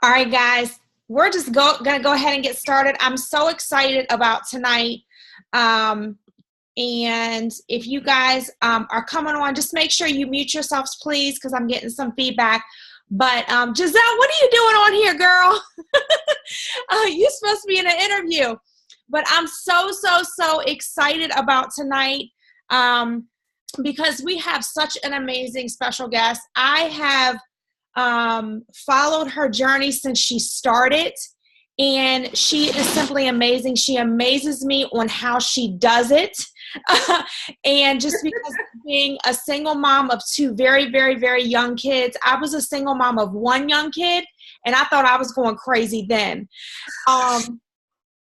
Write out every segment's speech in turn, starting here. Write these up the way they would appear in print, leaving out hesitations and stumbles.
All right, guys, we're just gonna go ahead and get started. I'm so excited about tonight. Um, and if you guys are coming on, just make sure you mute yourselves, please, because I'm getting some feedback. But Giselle, what are you doing on here, girl? You're supposed to be in an interview. But I'm so excited about tonight because we have such an amazing special guest. I have followed her journey since she started, and she is simply amazing. She amazes me on how she does it. And just because of being a single mom of two very young kids, I was a single mom of one young kid, and I thought I was going crazy then.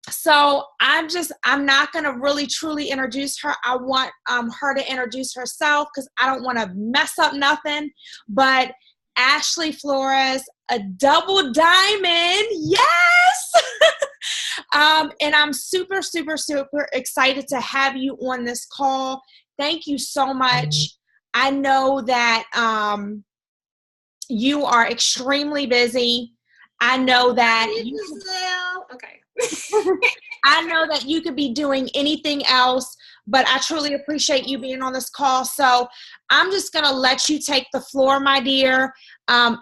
So I'm not going to really truly introduce her. I want her to introduce herself because I don't want to mess up nothing. But Ashley Flores, a double diamond, yes! And I'm super excited to have you on this call. Thank you so much. I know that you are extremely busy. I know that I know that you could be doing anything else, but I truly appreciate you being on this call. So I'm just going to let you take the floor, my dear.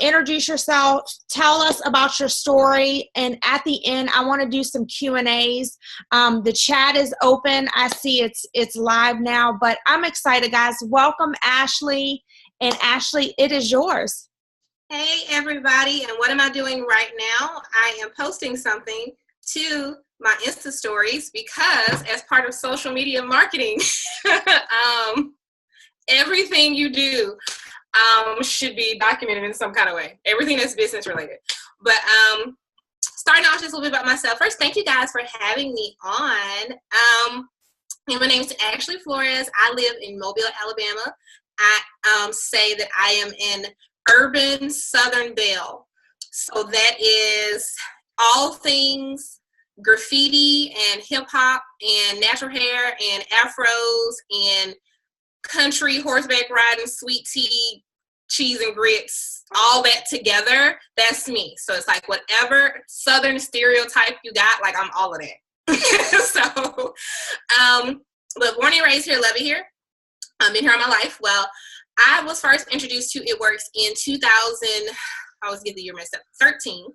Introduce yourself, tell us about your story, and at the end, I want to do some Q&As. The chat is open. I see it's live now, but I'm excited, guys. Welcome, Ashley. And Ashley, it is yours. Hey, everybody. And what am I doing right now? I am posting something to my Insta stories because as part of social media marketing, everything you do should be documented in some kind of way. Everything that's business related. But starting off just a little bit about myself. First, thank you guys for having me on. And my name is Ashley Flores. I live in Mobile, Alabama. I say that I am in urban Southern Belle. So that is all things graffiti and hip hop and natural hair and afros and country horseback riding, sweet tea, cheese and grits, all that together. That's me. So it's like whatever Southern stereotype you got, like I'm all of that. So, but born and raised here, love it here. I've been here all my life. Well, I was first introduced to It Works in 2000. I always get the year messed up. 13.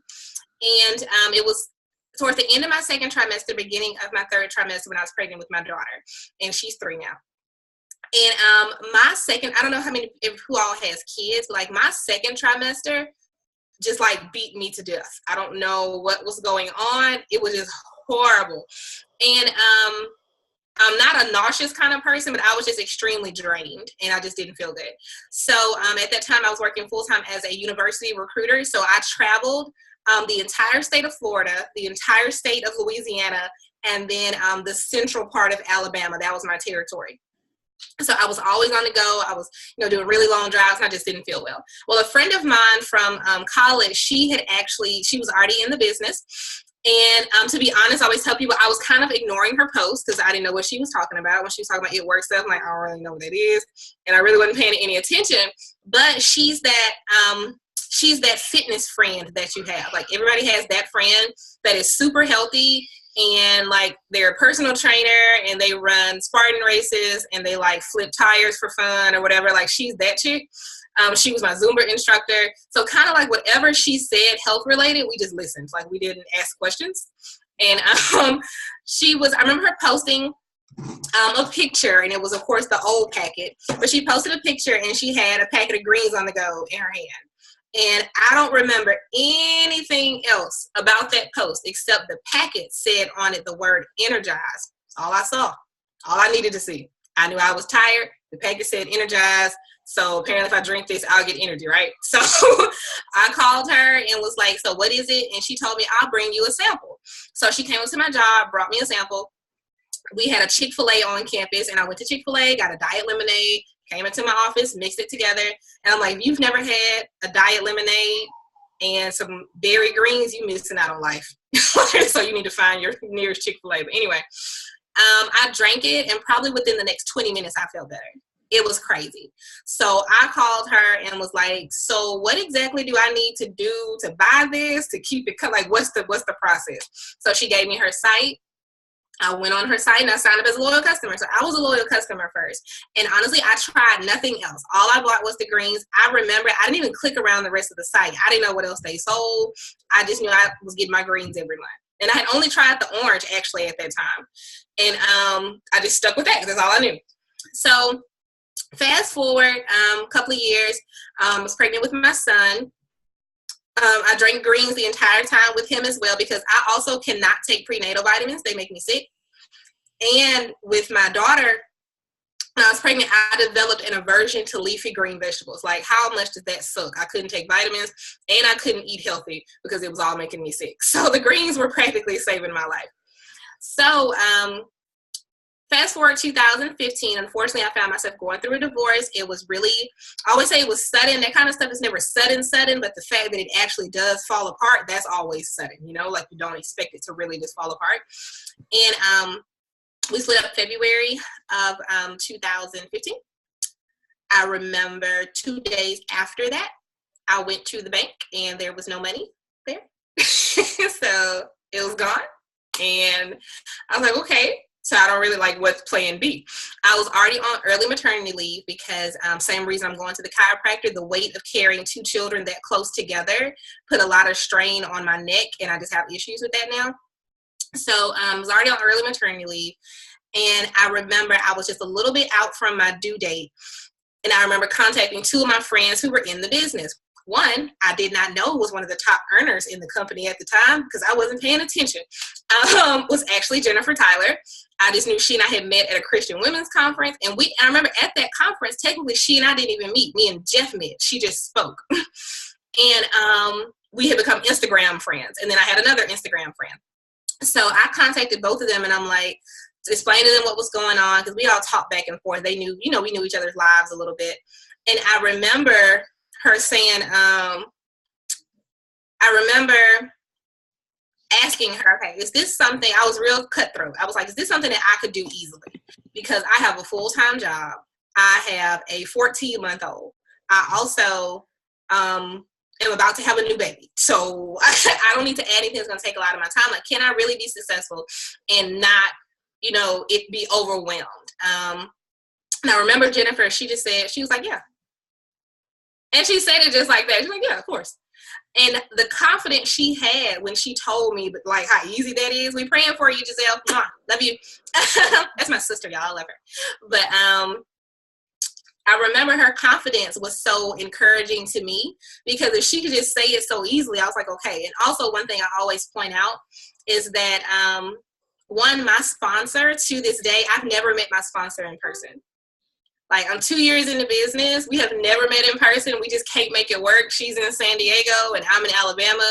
And it was towards the end of my second trimester, beginning of my third trimester when I was pregnant with my daughter. And she's 3 now. And my second, I don't know who all has kids, but like my second trimester just like beat me to death. I don't know what was going on. It was just horrible. And I'm not a nauseous kind of person, but I was just extremely drained and I just didn't feel good. So at that time I was working full-time as a university recruiter. So I traveled the entire state of Florida, the entire state of Louisiana, and then the central part of Alabama. That was my territory. So I was always on the go. I was, doing really long drives, and I just didn't feel well. Well, a friend of mine from college, she was already in the business. And to be honest, I always tell people I was kind of ignoring her post because I didn't know what she was talking about. When she was talking about It Works stuff, I'm like, I don't really know what that is. And I really wasn't paying any attention. But she's that fitness friend that you have. Like everybody has that friend that is super healthy and like they're a personal trainer and they run Spartan races and they like flip tires for fun or whatever. Like she's that chick. She was my Zumba instructor. So kind of like whatever she said health related, we just listened. Like we didn't ask questions. And I remember her posting a picture, and it was of course the old packet, but she posted a picture and she had a packet of greens on the go in her hand. And I don't remember anything else about that post except the packet said on it the word energize. That's all I saw. All I needed to see. I knew I was tired. The packet said energize. So apparently if I drink this, I'll get energy, right? So I called her and was like, so what is it? And she told me, I'll bring you a sample. So she came into my job, brought me a sample. We had a Chick-fil-A on campus, and I went to Chick-fil-A, got a diet lemonade, came into my office, mixed it together. And I'm like, if you've never had a diet lemonade and some berry greens, you're missing out on life. So you need to find your nearest Chick-fil-A. But anyway, I drank it, and probably within the next 20 minutes, I felt better. It was crazy. So I called her and was like, so what exactly do I need to do to buy this, to keep it, like, what's the process? So she gave me her site. I went on her site and I signed up as a loyal customer. So I was a loyal customer first. And honestly, I tried nothing else. All I bought was the greens. I remember I didn't even click around the rest of the site. I didn't know what else they sold. I just knew I was getting my greens every month. And I had only tried the orange actually at that time. And I just stuck with that because that's all I knew. So fast forward a couple of years, I was pregnant with my son. I drank greens the entire time with him as well because I also cannot take prenatal vitamins. They make me sick. And with my daughter, when I was pregnant, I developed an aversion to leafy green vegetables. Like, how much did that suck? I couldn't take vitamins and I couldn't eat healthy because it was all making me sick. So the greens were practically saving my life. So fast forward 2015, unfortunately, I found myself going through a divorce. It was really, I always say it was sudden. That kind of stuff is never sudden, but the fact that it actually does fall apart, that's always sudden, you know, like you don't expect it to really just fall apart. And we split up February of 2015. I remember 2 days after that, I went to the bank and there was no money there. So it was gone. And I was like, okay. So I don't really like what's plan B. I was already on early maternity leave because same reason I'm going to the chiropractor, the weight of carrying 2 children that close together put a lot of strain on my neck, and I just have issues with that now. So I was already on early maternity leave, and I remember I was just a little bit out from my due date, and I remember contacting 2 of my friends who were in the business. One, I did not know was one of the top earners in the company at the time because I wasn't paying attention, was actually Jennifer Tyler. I just knew she and I had met at a Christian women's conference. And I remember at that conference, technically she and I didn't even meet. Me and Jeff met. She just spoke. And we had become Instagram friends. And then I had another Instagram friend. So I contacted both of them and I'm like, explaining to them what was going on because we all talked back and forth. They knew, you know, we knew each other's lives a little bit. And I remember her saying, I remember asking her, okay, is this something, I was real cutthroat. I was like, is this something that I could do easily? Because I have a full-time job. I have a 14-month-old. I also am about to have a new baby. So I don't need to add anything that's going to take a lot of my time. Like, can I really be successful and not, you know, it be overwhelmed? And I remember Jennifer, she just said, she was like, yeah. And she said it just like that. She's like, yeah, of course. And the confidence she had when she told me, like, how easy that is. We praying for you, Giselle. Mwah, love you. That's my sister, y'all. I love her. But I remember her confidence was so encouraging to me because if she could just say it so easily, I was like, okay. And also one thing I always point out is that, one, my sponsor to this day, I've never met my sponsor in person. Like, I'm 2 years in the business. We have never met in person. We just can't make it work. She's in San Diego and I'm in Alabama.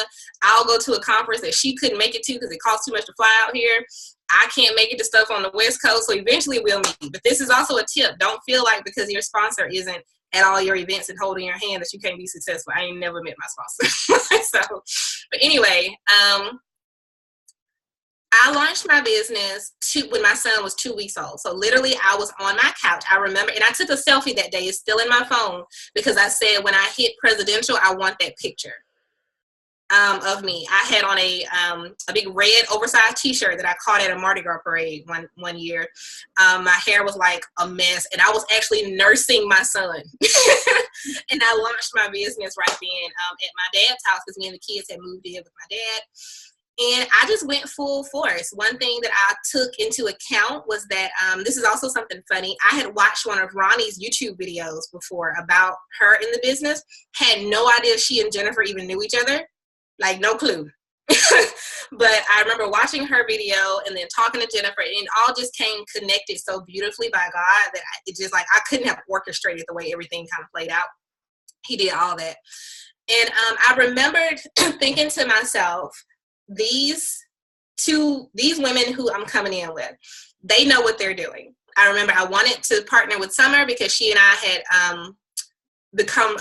I'll go to a conference that she couldn't make it to because it costs too much to fly out here. I can't make it to stuff on the West Coast. So eventually we'll meet. But this is also a tip. Don't feel like because your sponsor isn't at all your events and holding your hand that you can't be successful. I ain't never met my sponsor. So, but anyway, I launched my business when my son was 2 weeks old. So literally I was on my couch. I remember, and I took a selfie that day. It's still in my phone because I said, when I hit presidential, I want that picture of me. I had on a big red oversized t-shirt that I caught at a Mardi Gras parade one year. My hair was like a mess and I was actually nursing my son. And I launched my business right then at my dad's house because me and the kids had moved in with my dad. And I just went full force. One thing that I took into account was that, this is also something funny. I had watched one of Ronnie's YouTube videos before about her in the business. Had no idea she and Jennifer even knew each other. Like, no clue. But I remember watching her video and then talking to Jennifer, and it all just came connected so beautifully by God that it just, like, I couldn't have orchestrated the way everything kind of played out. He did all that. And I remembered thinking to myself, these women who I'm coming in with, they know what they're doing. I remember I wanted to partner with Summer because she and I had become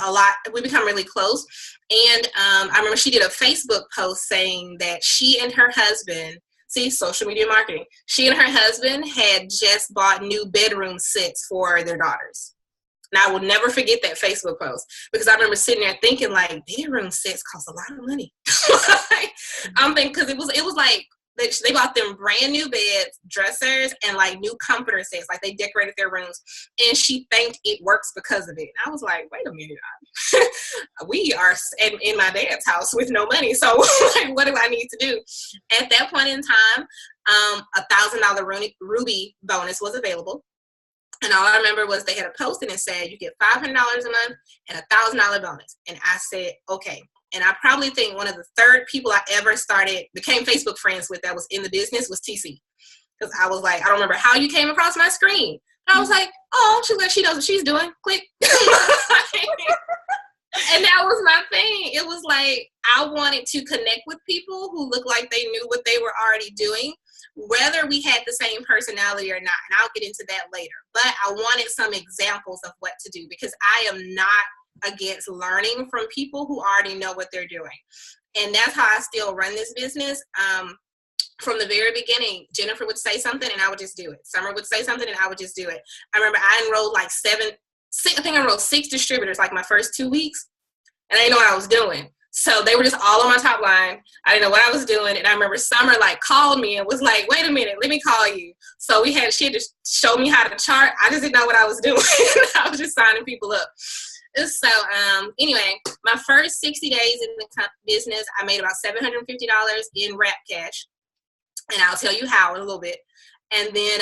really close. And I remember she did a Facebook post saying that she and her husband, social media marketing, she and her husband had just bought new bedroom sets for their daughters. And I will never forget that Facebook post because I remember sitting there thinking like, bedroom sets cost a lot of money. Like, I'm thinking, because it was like, they bought them brand new beds, dressers, and like new comforter sets. Like they decorated their rooms, and she thanked It Works because of it. And I was like, wait a minute, we are in my dad's house with no money. So like, what do I need to do? At that point in time, $1,000 Ruby bonus was available. And all I remember was they had a post and it said, you get $500 a month and $1,000 bonus. And I said, okay. And I probably think one of the third people I ever became Facebook friends with that was in the business was TC. Because I was like, I don't remember how you came across my screen. And I was like, oh, she knows what she's doing. Click. And that was my thing. It was like, I wanted to connect with people who looked like they knew what they were already doing, whether we had the same personality or not. And I'll get into that later. But I wanted some examples of what to do because I am not against learning from people who already know what they're doing. And that's how I still run this business. From the very beginning, Jennifer would say something and I would just do it. Summer would say something and I would just do it. I remember I enrolled like I enrolled 6 distributors like my first 2 weeks, and I didn't know what I was doing. So they were just all on my top line. I didn't know what I was doing. And I remember Summer like called me and was like, wait a minute, let me call you. So she had to show me how to chart. I just didn't know what I was doing. I was just signing people up. So anyway, my first 60 days in the business, I made about $750 in wrap cash. And I'll tell you how in a little bit. And then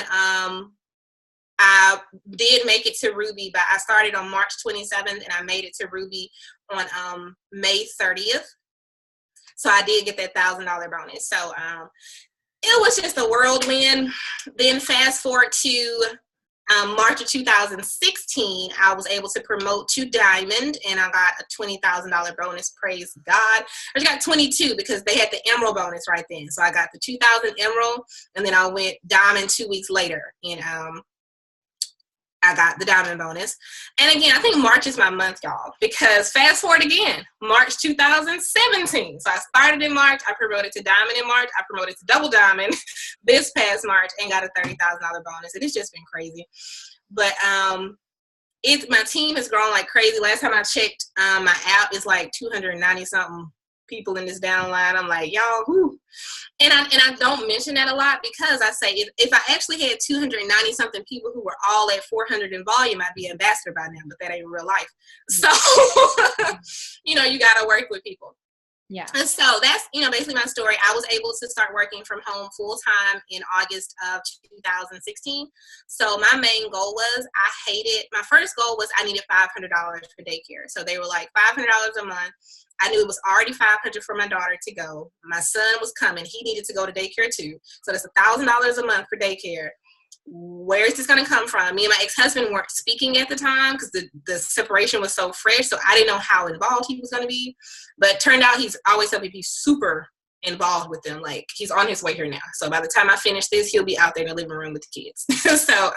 I did make it to Ruby, but I started on March 27th and I made it to Ruby on May 30th. So I did get that $1,000 bonus. So it was just a whirlwind. Then fast forward to March of 2016, I was able to promote to Diamond and I got a $20,000 bonus. Praise God. I just got 22 because they had the Emerald bonus right then. So I got the 2,000 Emerald and then I went Diamond 2 weeks later and I got the Diamond bonus. And again, I think March is my month, y'all, because fast forward again, March 2017. So I started in March, I promoted to Diamond in March, I promoted to Double Diamond this past March and got a $30,000 bonus. It has just been crazy. But my team has grown like crazy. Last time I checked, my app is like 290 something people in this downline. I'm like, y'all, whoo. And I don't mention that a lot because I say if I actually had 290 something people who were all at 400 in volume, I'd be an ambassador by now, but that ain't real life. So, you got to work with people. Yeah. And so that's, basically my story. I was able to start working from home full time in August of 2016. So my main goal was my first goal was I needed $500 for daycare. So they were like $500 a month. I knew it was already $500 for my daughter to go. My son was coming. He needed to go to daycare too. So that's $1,000 a month for daycare. Where is this going to come from? Me and my ex-husband weren't speaking at the time because the separation was so fresh. So I didn't know how involved he was going to be. But it turned out he's always helped me be super involved with them. Like he's on his way here now. So by the time I finish this, he'll be out there in the living room with the kids. So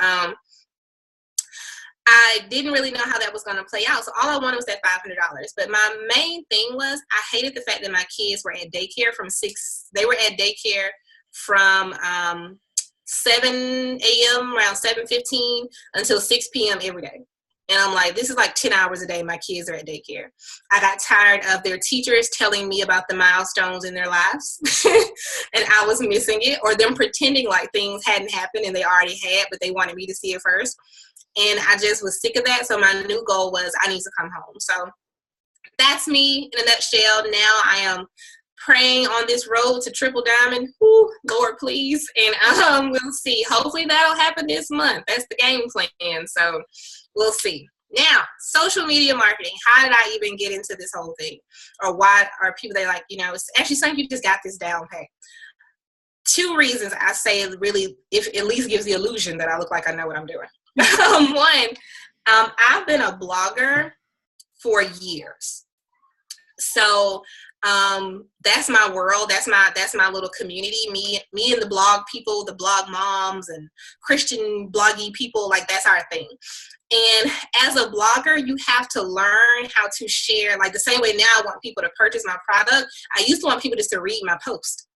I didn't really know how that was going to play out. So all I wanted was that $500. But my main thing was I hated the fact that my kids were at daycare from 7 a.m. around 7:15 until 6 p.m. every day. And I'm like, this is like 10 hours a day my kids are at daycare. I got tired of their teachers telling me about the milestones in their lives. And I was missing it. Or them pretending like things hadn't happened and they already had, but they wanted me to see it first. And I just was sick of that. So my new goal was I need to come home. So that's me in a nutshell. Now I am praying on this road to Triple Diamond. Woo, Lord, please. And we'll see. Hopefully that'll happen this month. That's the game plan. So we'll see. Now, social media marketing. How did I even get into this whole thing? Or why are people, they like, actually some people just got this down pat. 2 reasons I say it really, if at least gives the illusion that I look like I know what I'm doing. One, I've been a blogger for years. So that's my world. That's my little community. Me and the blog people, the blog moms and Christian bloggy people, like that's our thing. And as a blogger, you have to learn how to share, like the same way now I want people to purchase my product. I used to want people just to read my post.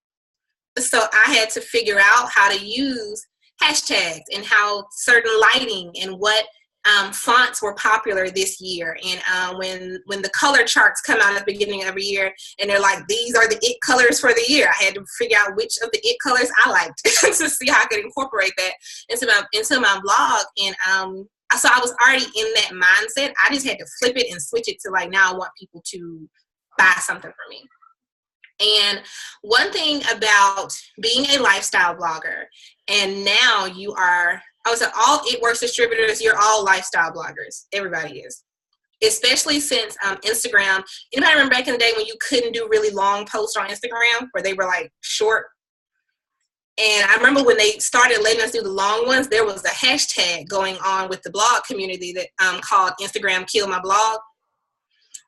So I had to figure out how to use hashtags and how certain lighting and what fonts were popular this year. And when the color charts come out at the beginning of every year, and they're like, these are the it colors for the year, I had to figure out which of the it colors I liked to see how I could incorporate that into my blog. And so I was already in that mindset. I just had to flip it and switch it to like, now I want people to buy something from me. And one thing about being a lifestyle blogger, and now you are, I would say all It Works distributors, you're all lifestyle bloggers. Everybody is. Especially since Instagram. Anybody remember back in the day when you couldn't do really long posts on Instagram where they were like short? And I remember when they started letting us do the long ones, there was a hashtag going on with the blog community that called Instagram Kill My Blog.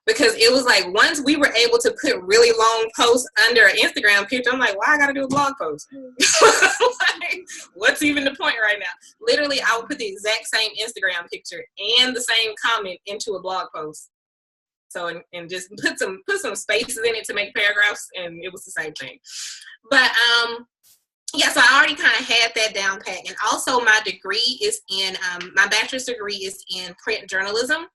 Because it was like, once we were able to put really long posts under an Instagram picture, I'm like, why I gotta do a blog post? Like, what's even the point right now? Literally, I would put the exact same Instagram picture and the same comment into a blog post. So, and just put some spaces in it to make paragraphs, and it was the same thing. But yeah, so I already kind of had that down pat. And also my degree is in, my bachelor's degree is in print journalism.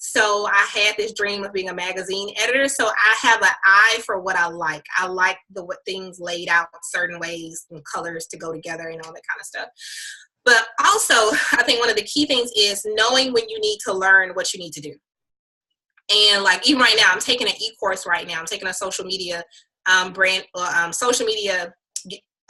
So I had this dream of being a magazine editor. So I have an eye for what I like. I like what things laid out certain ways and colors to go together and all that kind of stuff. But also, I think one of the key things is knowing when you need to learn what you need to do. And like even right now, I'm taking an e-course right now. I'm taking a social media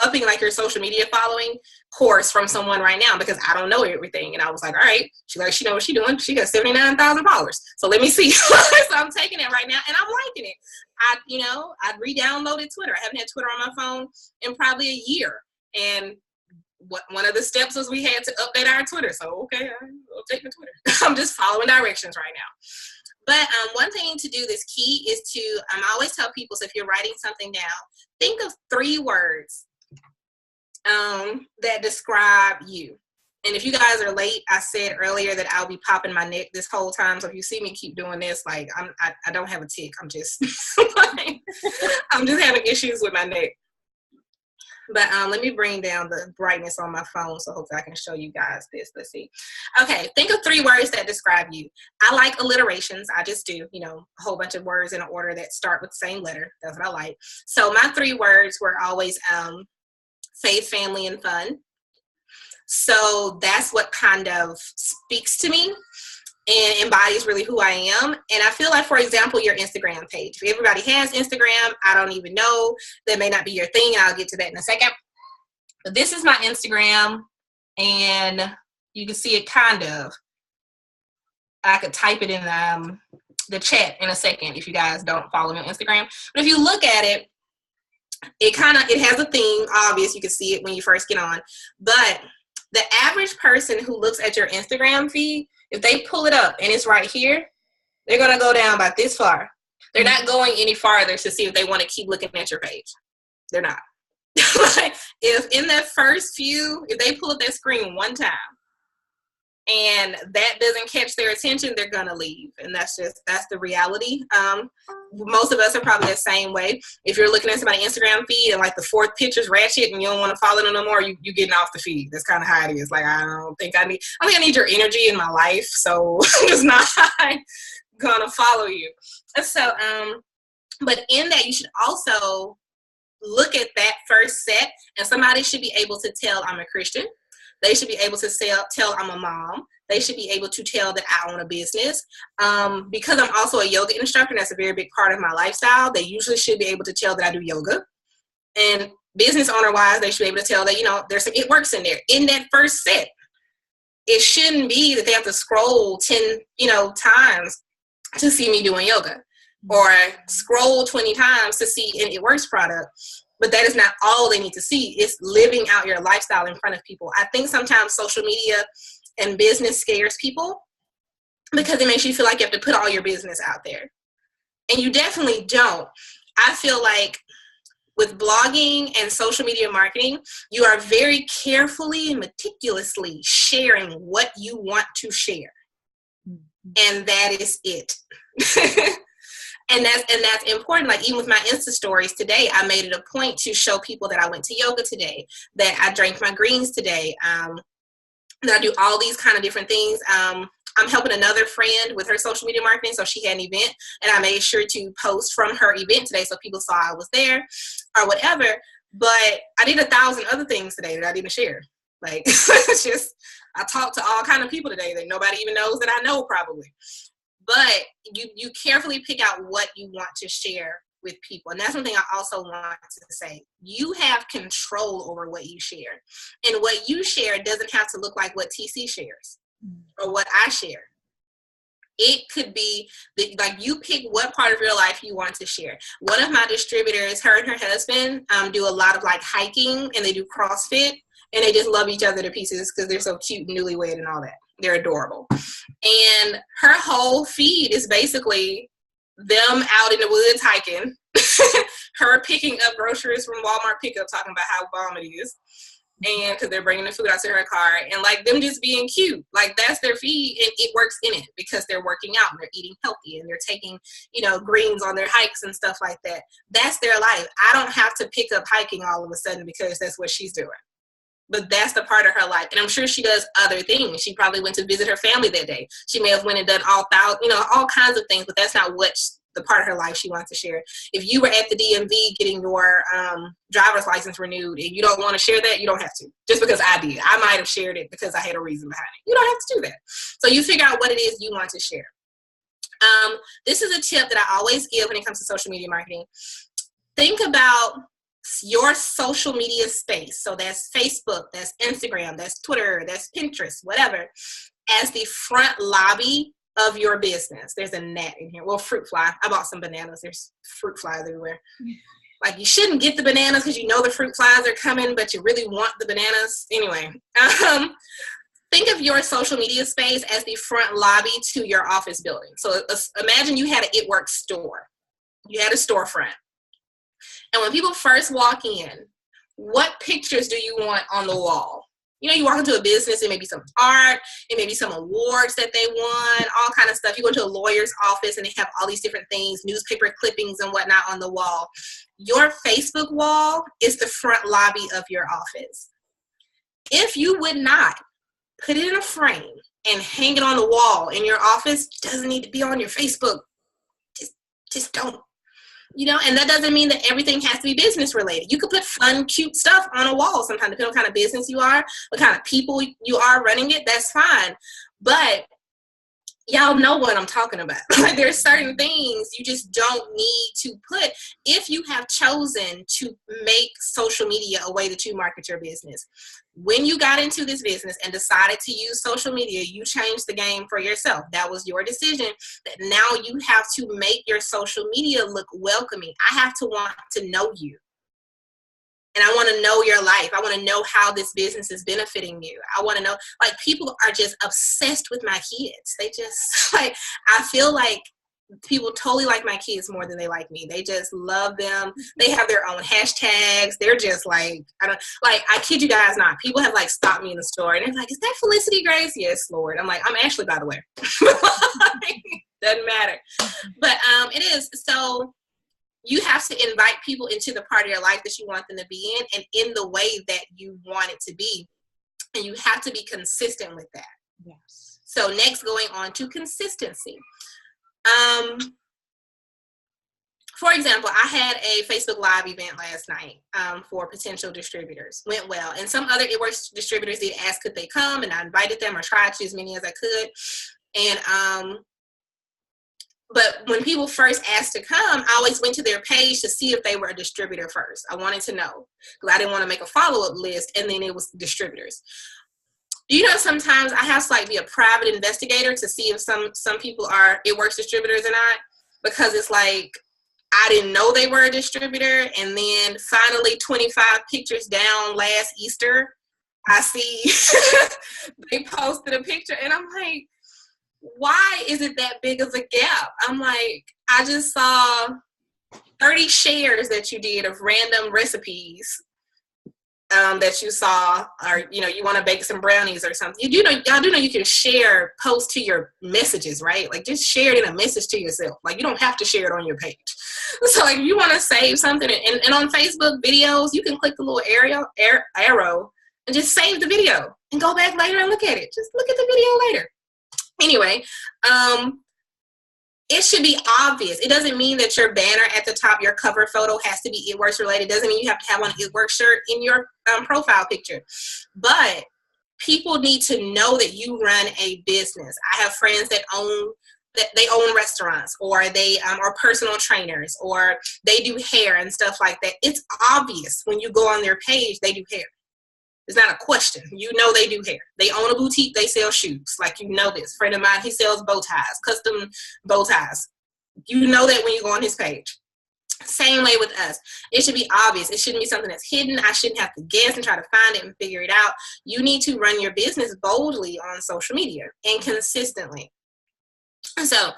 upping like your social media following course from someone right now, because I don't know everything. And I was like, all right, she know what she's doing. She got 79,000 followers. So let me see. So I'm taking it right now and I'm liking it. I re-downloaded Twitter. I haven't had Twitter on my phone in probably a year. And one of the steps was we had to update our Twitter. So, okay, I'll take the Twitter. I'm just following directions right now. But one thing to do that's key is to, I always tell people, so if you're writing something down, think of 3 words that describe you. And if you guys are late, I said earlier that I'll be popping my neck this whole time. So if you see me keep doing this, like I don't have a tick. I'm just I'm just having issues with my neck. But let me bring down the brightness on my phone so hopefully I can show you guys this. Let's see. Okay, think of 3 words that describe you. I like alliterations. I just do, a whole bunch of words in an order that start with the same letter. That's what I like. So my 3 words were always faith, family, and fun. So that's what kind of speaks to me and embodies really who I am. And I feel like, for example, your Instagram page. If everybody has Instagram, I don't even know. That may not be your thing. I'll get to that in a second. But this is my Instagram, and you can see it kind of. I could type it in the chat in a second if you guys don't follow me on Instagram. But if you look at it, it has a theme. Obvious, you can see it when you first get on. But the average person who looks at your Instagram feed, if they pull it up and it's right here, they're going to go down about this far. They're not going any farther to see if they want to keep looking at your page. They're not. If in that first few, if they pull up that screen one time and that doesn't catch their attention, they're going to leave. And that's the reality. Most of us are probably the same way. If you're looking at somebody's Instagram feed and like the 4th picture's ratchet and you don't want to follow them no more, you're getting off the feed. That's kind of how it is. Like, I think I need your energy in my life. So I'm just not going to follow you. So, but in that, you should also look at that first set, and somebody should be able to tell I'm a Christian. They should be able to tell I'm a mom. They should be able to tell that I own a business. Because I'm also a yoga instructor, that's a very big part of my lifestyle. They usually should be able to tell that I do yoga. And business owner-wise, they should be able to tell that, there's some It Works in there. In that first set, it shouldn't be that they have to scroll 10, times to see me doing yoga, or scroll 20 times to see an It Works product. But that is not all they need to see. It's living out your lifestyle in front of people. I think sometimes social media and business scares people because it makes you feel like you have to put all your business out there. And you definitely don't. I feel like with blogging and social media marketing, you are very carefully and meticulously sharing what you want to share. And that is it. And that's important. Like even with my Insta stories today, I made it a point to show people that I went to yoga today, that I drank my greens today. And I do all these kind of different things. I'm helping another friend with her social media marketing. So she had an event, and I made sure to post from her event today so people saw I was there or whatever. But I did 1,000 other things today that I didn't share. Like, it's just, I talked to all kind of people today that nobody even knows that I know probably. But you carefully pick out what you want to share with people. And that's one thing I also want to say. You have control over what you share. And what you share doesn't have to look like what TC shares or what I share. It could be like you pick what part of your life you want to share. One of my distributors, her and her husband, do a lot of like hiking, and they do CrossFit, and they just love each other to pieces because they're so cute and newlywed and all that. They're adorable. And her whole feed is basically them out in the woods hiking, her picking up groceries from Walmart pickup, talking about how bomb it is, and because they're bringing the food out to her car, and like them just being cute. Like, that's their feed, and it works in it because they're working out and they're eating healthy and they're taking, you know, greens on their hikes and stuff like that. That's their life. I don't have to pick up hiking all of a sudden because that's what she's doing. But that's the part of her life. And I'm sure she does other things. She probably went to visit her family that day. She may have went and done all kinds of things, but that's not what the part of her life she wants to share. If you were at the DMV getting your driver's license renewed and you don't want to share that, you don't have to. Just because I did. I might have shared it because I had a reason behind it. You don't have to do that. So you figure out what it is you want to share. This is a tip that I always give when it comes to social media marketing. Think about your social media space. So that's Facebook, that's Instagram, that's Twitter, that's Pinterest, whatever, as the front lobby of your business. There's a gnat in here. Well, fruit fly. I bought some bananas. There's fruit flies everywhere. Like, you shouldn't get the bananas because you know the fruit flies are coming, but you really want the bananas. Anyway, think of your social media space as the front lobby to your office building. So imagine you had an It Works store. You had a storefront. And when people first walk in, what pictures do you want on the wall? You know, you walk into a business, it may be some art, it may be some awards that they won, all kind of stuff. You go into a lawyer's office and they have all these different things, newspaper clippings and whatnot on the wall. Your Facebook wall is the front lobby of your office. If you would not put it in a frame and hang it on the wall in your office, doesn't need to be on your Facebook. Just don't. You know, and that doesn't mean that everything has to be business related. You could put fun, cute stuff on a wall sometimes, depending on what kind of business you are, what kind of people you are running it, that's fine. But y'all know what I'm talking about. Like, there's certain things you just don't need to put if you have chosen to make social media a way that you market your business. When you got into this business and decided to use social media, you changed the game for yourself. That was your decision. That now you have to make your social media look welcoming. I have to want to know you. And I want to know your life. I want to know how this business is benefiting you. I want to know, like, people are just obsessed with my kids. They just, like, I feel like people totally like my kids more than they like me. They just love them. They have their own hashtags. They're just like, I kid you guys not. People have like stopped me in the store and they're like, is that Felicity Grace? Yes, Lord. I'm like, I'm Ashley, by the way. Doesn't matter. But it is. So you have to invite people into the part of your life that you want them to be in and in the way that you want it to be. And you have to be consistent with that. Yes. So next, going on to consistency. For example, I had a Facebook Live event last night for potential distributors. Went well. And some other It Works distributors did ask could they come, and I invited them or tried to as many as I could. And but when people first asked to come, I always went to their page to see if they were a distributor first. I wanted to know because I didn't want to make a follow-up list and then it was distributors. You know, sometimes I have to like be a private investigator to see if some people are It Works distributors or not, because it's like I didn't know they were a distributor, and then finally 25 pictures down last Easter, I see they posted a picture, and I'm like, why is it that big of a gap? I'm like, I just saw 30 shares that you did of random recipes that you saw, or you want to bake some brownies or something. Y'all do know you can share posts to your messages, right? Like, just share it in a message to yourself. Like, you don't have to share it on your page. So like, you want to save something, and on Facebook videos, you can click the little arrow and just save the video and go back later and look at it. Just look at the video later. Anyway, it should be obvious. It doesn't mean that your banner at the top, your cover photo has to be It Works related. It doesn't mean you have to have on an It Works shirt in your profile picture. But people need to know that you run a business. I have friends that they own restaurants, or they are personal trainers, or they do hair and stuff like that. It's obvious when you go on their page, they do hair. It's not a question. You know they do hair. They own a boutique. They sell shoes. Like, you know this. Friend of mine, he sells bow ties, custom bow ties. You know that when you go on his page. Same way with us. It should be obvious. It shouldn't be something that's hidden. I shouldn't have to guess and try to find it and figure it out. You need to run your business boldly on social media and consistently. So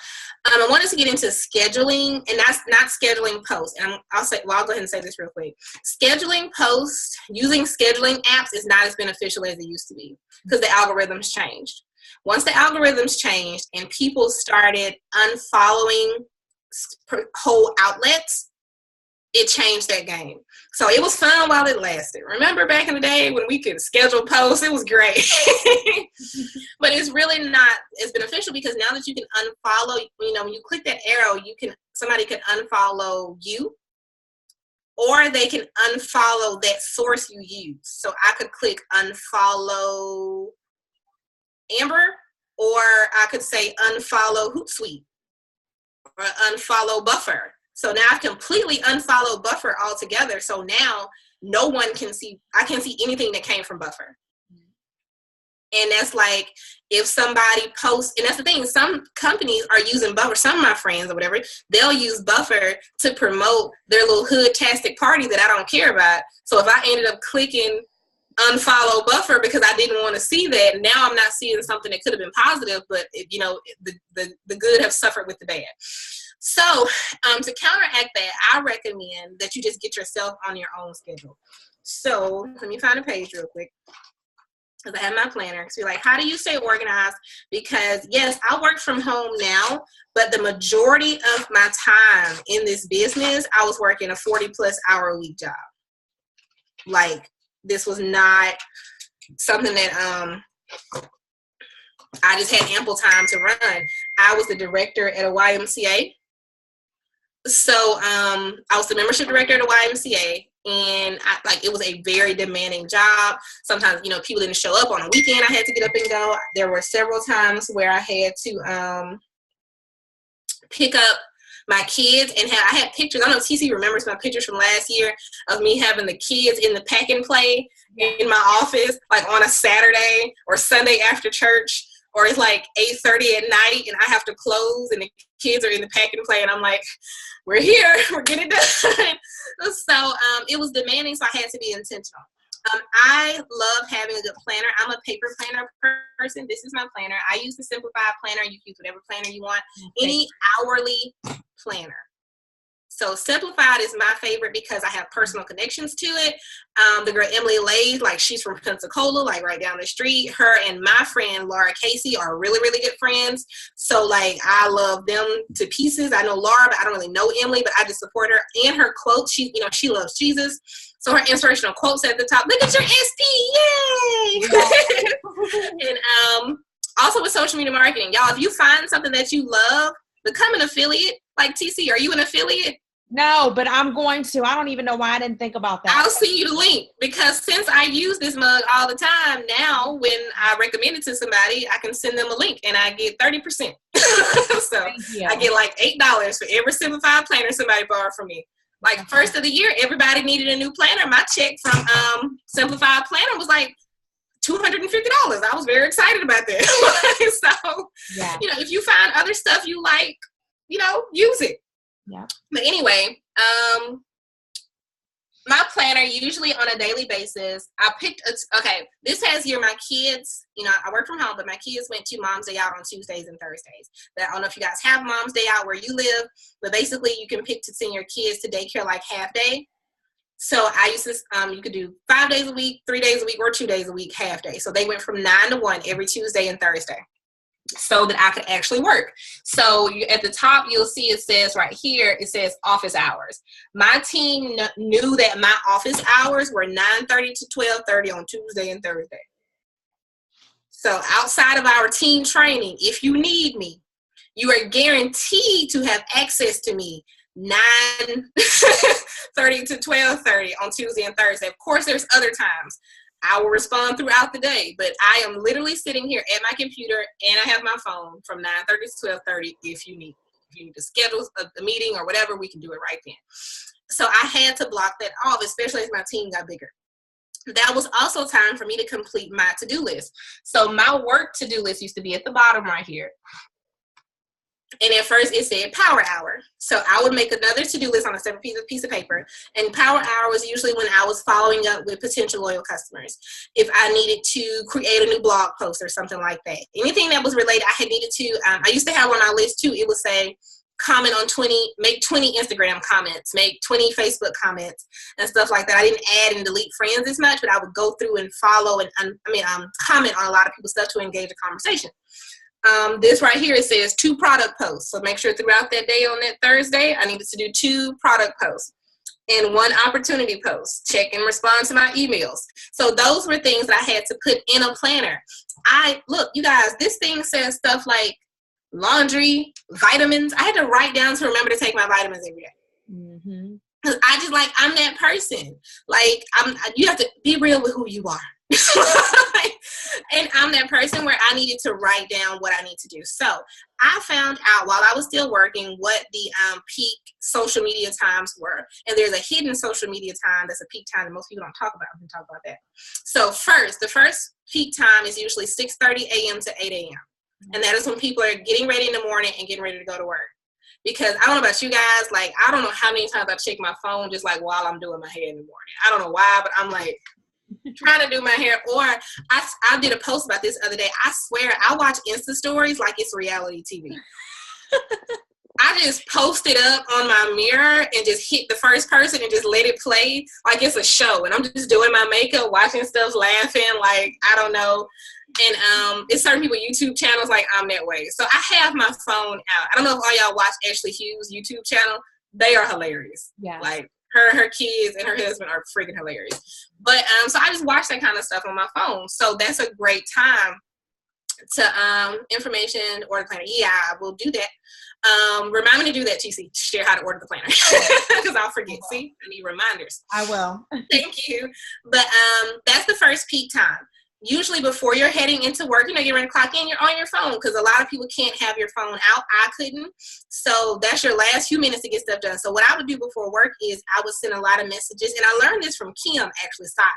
I want us to get into scheduling, and that's not scheduling posts. And I'll go ahead and say this real quick. Scheduling posts, using scheduling apps is not as beneficial as it used to be, because the algorithms changed. Once the algorithms changed and people started unfollowing whole outlets, it changed that game. So it was fun while it lasted. Remember back in the day when we could schedule posts? It was great. But it's really not as beneficial, because now that you can unfollow, when you click that arrow, somebody can unfollow you, or they can unfollow that source you use. So I could click unfollow Amber, or I could say unfollow Hootsuite, or unfollow Buffer. So now I've completely unfollowed Buffer altogether. So now no one can see, I can't see anything that came from Buffer. And that's like, if somebody posts, and that's the thing, some companies are using Buffer, some of my friends or whatever, they'll use Buffer to promote their little hood-tastic party that I don't care about. So if I ended up clicking unfollow Buffer because I didn't want to see that, now I'm not seeing something that could have been positive, but the good have suffered with the bad. So to counteract that, I recommend that you just get yourself on your own schedule. So let me find a page real quick, because I have my planner. So you're like, how do you stay organized? Because yes, I work from home now, but the majority of my time in this business, I was working a 40+ hour a week job. Like, this was not something that I just had ample time to run. I was the director at a YMCA. So I was the membership director at a YMCA, and it was a very demanding job. Sometimes, people didn't show up on a weekend. I had to get up and go. There were several times where I had to pick up my kids, and I had pictures. I don't know if TC remembers my pictures from last year of me having the kids in the pack and play in my office, like on a Saturday or Sunday after church, or it's like 8:30 at night and I have to close and the kids are in the pack and play, and I'm like, we're here, we're getting done. So it was demanding, so I had to be intentional. I love having a good planner. I'm a paper planner person. This is my planner. I use the Simplified planner. You can use whatever planner you want. Any hourly planner. So Simplified is my favorite because I have personal connections to it. The girl Emily Lays, she's from Pensacola, right down the street. Her and my friend Laura Casey are really, really good friends. So I love them to pieces. I know Laura, but I don't really know Emily, but I just support her. And her quotes, she loves Jesus. So her inspirational quotes at the top. Look at your ST, yay! And also with social media marketing, y'all, if you find something that you love, become an affiliate. Like TC, are you an affiliate? No, but I'm going to. I don't even know why I didn't think about that. I'll send you the link, because since I use this mug all the time, now when I recommend it to somebody, I can send them a link and I get 30%. So I get $8 for every Simplified planner somebody borrowed from me. First of the year, everybody needed a new planner. My check from Simplified Planner was $250. I was very excited about that. So, yeah. If you find other stuff you like, use it. Yeah. But anyway, my planner, usually on a daily basis, I picked, this has here my kids, I work from home, but my kids went to Mom's Day Out on Tuesdays and Thursdays. I don't know if you guys have Mom's Day Out where you live, but basically you can pick to send your kids to daycare half day. So I used to, you could do 5 days a week, 3 days a week, or 2 days a week, half day. So they went from 9 to 1 every Tuesday and Thursday. so that I could actually work. So at the top, you'll see it says right here, it says office hours. My team knew that my office hours were 9:30 to 12:30 on Tuesday and Thursday. So outside of our team training, if you need me, you are guaranteed to have access to me 9:30 to 12:30 on Tuesday and Thursday. Of course, there's other times. I will respond throughout the day, but I am literally sitting here at my computer and I have my phone from 9:30 to 12:30 if you need. If you need to schedule a meeting or whatever, we can do it right then. So I had to block that off, especially as my team got bigger. That was also time for me to complete my to-do list. So my work to-do list used to be at the bottom right here. And at first it said power hour. So I would make another to-do list on a separate piece of paper. And power hour was usually when I was following up with potential loyal customers. If I needed to create a new blog post or something like that. Anything that was related, I had needed to, I used to have on my list too, it would say comment on 20, make 20 Instagram comments, make 20 Facebook comments and stuff like that. I didn't add and delete friends as much, but I would go through and follow and comment on a lot of people's stuff to engage a conversation. This right here, it says 2 product posts. So make sure throughout that day on that Thursday, I needed to do 2 product posts and 1 opportunity post. Check and respond to my emails. So those were things that I had to put in a planner. Look, you guys, this thing says stuff like laundry, vitamins. I had to write down to remember to take my vitamins every day. Mm-hmm. Cause I'm that person. Like, you have to be real with who you are. And I'm that person where I needed to write down what I need to do. So I found out while I was still working what the peak social media times were. And there's a hidden social media time that's a peak time that most people don't talk about. We can talk about that. So the first peak time is usually 6:30 a.m. to 8 a.m. And that is when people are getting ready in the morning and getting ready to go to work. Because I don't know about you guys, like, I don't know how many times I check my phone just like while I'm doing my hair in the morning. I don't know why, but I'm like trying to do my hair. Or I did a post about this the other day. I swear I watch Insta stories like it's reality TV. I just post it up on my mirror and just hit the first person and just let it play like it's a show. And I'm just doing my makeup, watching stuff, laughing, like, I don't know. And it's certain people YouTube channels, like, I'm that way. So I have my phone out. I don't know if all y'all watch Ashley Hughes' YouTube channel. They are hilarious. Yeah. Like, her kids and her husband are freaking hilarious. But so I just watch that kind of stuff on my phone. So that's a great time to information, order planner. Yeah, I will do that. Remind me to do that, TC. Share how to order the planner because I'll forget. See, I need reminders. I will. Thank you. But that's the first peak time. Usually before you're heading into work, you're ready to clock in, you're on your phone because a lot of people can't have your phone out. I couldn't. So that's your last few minutes to get stuff done. So what I would do before work is I would send a lot of messages. And I learned this from Kim, actually, Stop.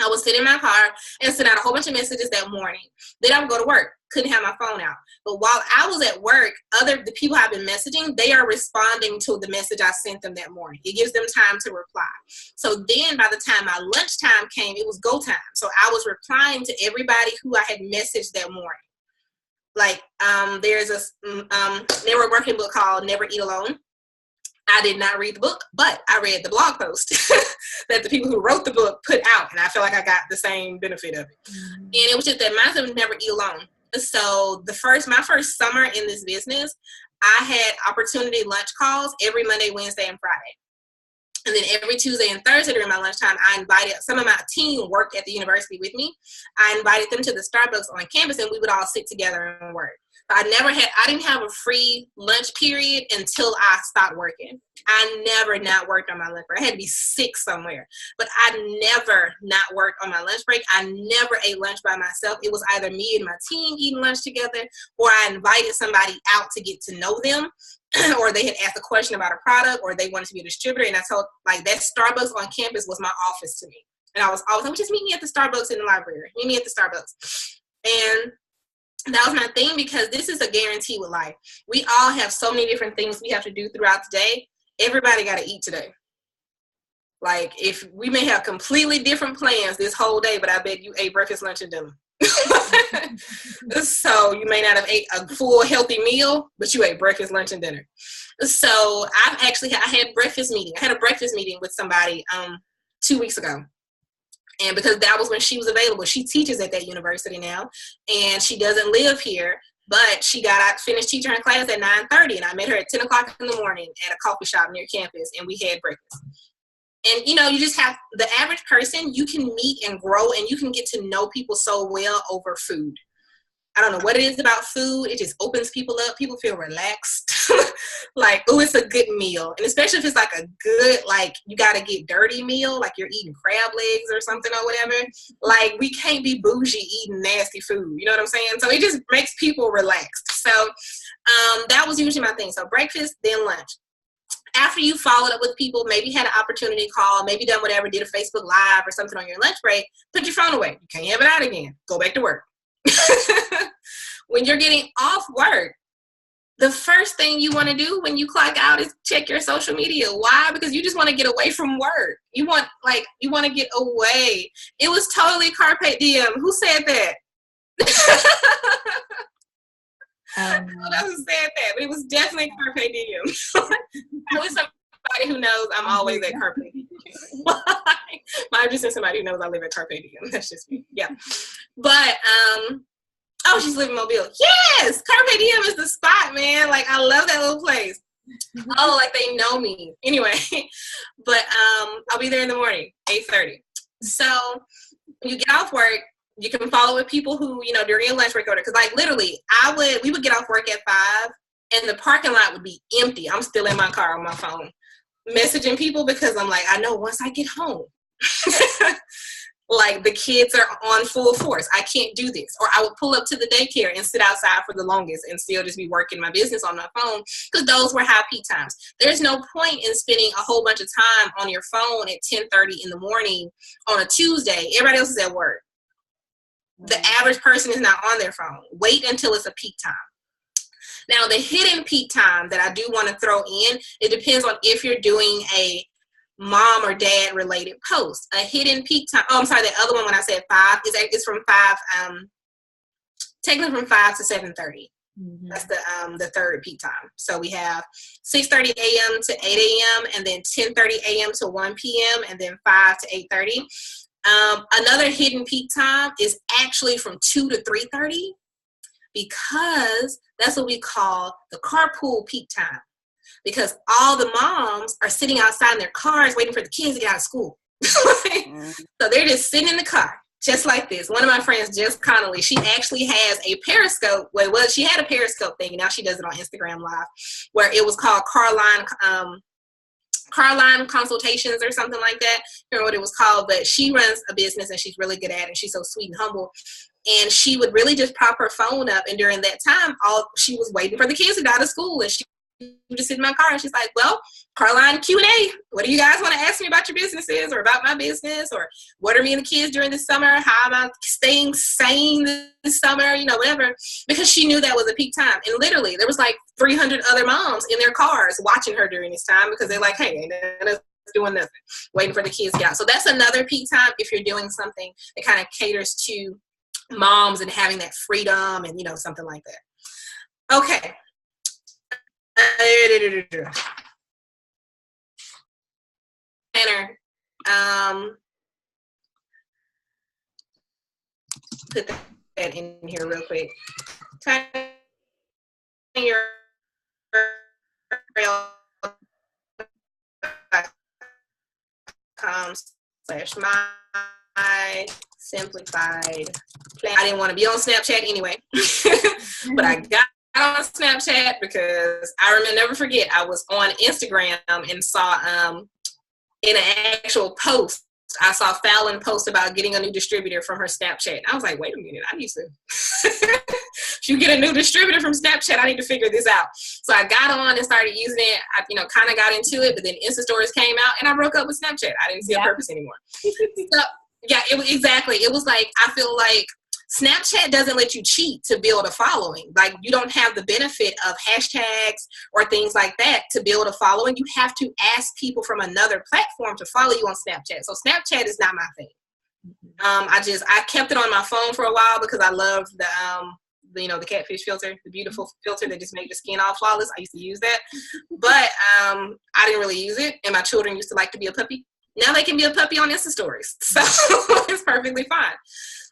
I would sit in my car and send out a whole bunch of messages that morning. Then I would go to work. Couldn't have my phone out. But while I was at work, the people I've been messaging, they are responding to the message I sent them that morning. It gives them time to reply. So then by the time my lunchtime came, it was go time. So I was replying to everybody who I had messaged that morning. Like there's a network marketing book called Never Eat Alone. I did not read the book, but I read the blog post that the people who wrote the book put out, and I feel like I got the same benefit of it. Mm-hmm. And it was just that mindset of never eat alone. So my first summer in this business, I had opportunity lunch calls every Monday, Wednesday, and Friday. And then every Tuesday and Thursday during my lunchtime, I invited some of my team worked at the university with me. I invited them to the Starbucks on campus, and we would all sit together and work. I didn't have a free lunch period until I stopped working. I never not worked on my lunch break. I had to be sick somewhere, but I never not worked on my lunch break. I never ate lunch by myself. It was either me and my team eating lunch together, or I invited somebody out to get to know them, or they had asked a question about a product, or they wanted to be a distributor. And I told, like, that Starbucks on campus was my office to me. And I was always like, just meet me at the Starbucks in the library. Meet me at the Starbucks. And that was my thing, because this is a guarantee with life. We all have so many different things we have to do throughout the day. Everybody got to eat today. Like, if we may have completely different plans this whole day, but I bet you ate breakfast, lunch, and dinner. So you may not have ate a full healthy meal, but you ate breakfast, lunch, and dinner. So I had breakfast meeting. I had a breakfast meeting with somebody 2 weeks ago. And because that was when she was available. She teaches at that university now, and she doesn't live here. But she got out, finished teaching her class at 9:30, and I met her at 10 o'clock in the morning at a coffee shop near campus, and we had breakfast. And, you know, you just have the average person, you can meet and grow, and you can get to know people so well over food. I don't know what it is about food. It just opens people up. People feel relaxed. Like, oh, it's a good meal. And especially if it's like a good, like, you got to get dirty meal, like you're eating crab legs or something or whatever. Like, we can't be bougie eating nasty food. You know what I'm saying? So it just makes people relaxed. So that was usually my thing. So breakfast, then lunch. After you followed up with people, maybe had an opportunity call, maybe done whatever, did a Facebook Live or something on your lunch break, put your phone away. You can't have it out again. Go back to work. When you're getting off work, the first thing you want to do when you clock out is check your social media. Why? Because you just want to get away from work. You want to get away. It was totally carpe diem. Who said that? I don't know who said that, but it was definitely carpe diem. Probably somebody who knows I'm always at carpe diem. I'm just somebody who knows I live at carpe diem. That's just me. Yeah. But oh, she's living in Mobile. Yes, carpe diem is the spot, man. Like, I love that little place. Oh, like they know me. Anyway, but I'll be there in the morning, 8:30. So when you get off work, you can follow with people who, you know, during your lunch break order. Because, like, literally, we would get off work at 5, and the parking lot would be empty. I'm still in my car on my phone, messaging people because I'm like, I know once I get home, like, the kids are on full force. I can't do this. Or I would pull up to the daycare and sit outside for the longest and still just be working my business on my phone, because those were high peak times. There's no point in spending a whole bunch of time on your phone at 10:30 in the morning on a Tuesday. Everybody else is at work. The average person is not on their phone. Wait until it's a peak time. Now, the hidden peak time that I do want to throw in, it depends on if you're doing a mom or dad related post. A hidden peak time. Oh, I'm sorry. The other one, when I said 5, is from 5, technically from 5 to 7:30. Mm-hmm. That's the third peak time. So we have 6:30 a.m. to 8 a.m. and then 10:30 a.m. to 1 p.m. and then 5 to 8:30. Another hidden peak time is actually from 2 to 3:30, because that's what we call the carpool peak time. Because all the moms are sitting outside in their cars waiting for the kids to get out of school. So they're just sitting in the car, just like this. One of my friends, Jess Connolly, she actually has a Periscope. Well, she had a Periscope thing, and now she does it on Instagram Live, where it was called Carline Consultations or something like that. I don't know what it was called, but she runs a business and she's really good at it, and she's so sweet and humble. And she would really just prop her phone up, and during that time, she was waiting for the kids to get out of school, and she would just sit in my car, and she's like, well, Carline Q&A, what do you guys want to ask me about your businesses or about my business, or what are me and the kids during the summer? How am I staying sane this summer? You know, whatever. Because she knew that was a peak time. And literally, there was like 300 other moms in their cars watching her during this time, because they're like, hey, ain't none of us doing nothing, waiting for the kids to get out. So that's another peak time if you're doing something that kind of caters to moms and having that freedom and, you know, something like that. Okay. Planner. Put that in here real quick. Type in your /my simplified plan. I didn't want to be on Snapchat anyway, but I got on Snapchat because I never forget, I was on Instagram and saw in an actual post, I saw Fallon post about getting a new distributor from her Snapchat. I was like, wait a minute, I need to if you get a new distributor from Snapchat, I need to figure this out. So I got on and started using it. I, you know, kind of got into it, but then Insta Stories came out and I broke up with Snapchat. I didn't see a purpose anymore. So yeah, exactly. It was like, I feel like Snapchat doesn't let you cheat to build a following. Like, you don't have the benefit of hashtags or things like that to build a following. You have to ask people from another platform to follow you on Snapchat. So Snapchat is not my thing. I kept it on my phone for a while because I loved the catfish filter, the beautiful filter that just made the skin all flawless. I used to use that, but I didn't really use it. And my children used to like to be a puppy. Now they can be a puppy on Insta Stories, so it's perfectly fine.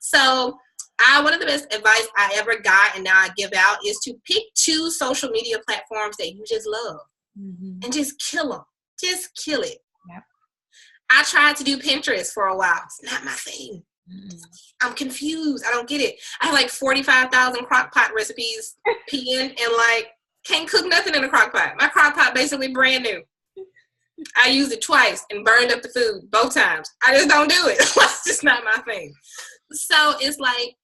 So One of the best advice I ever got and now I give out is to pick 2 social media platforms that you just love and just kill them. Just kill it. Yep. I tried to do Pinterest for a while. It's not my thing. I'm confused. I don't get it. I have like 45,000 crock pot recipes pinned and like can't cook nothing in a crock pot. My crock pot basically brand new. I used it twice and burned up the food both times. I just don't do it. It's just not my thing. So it's like,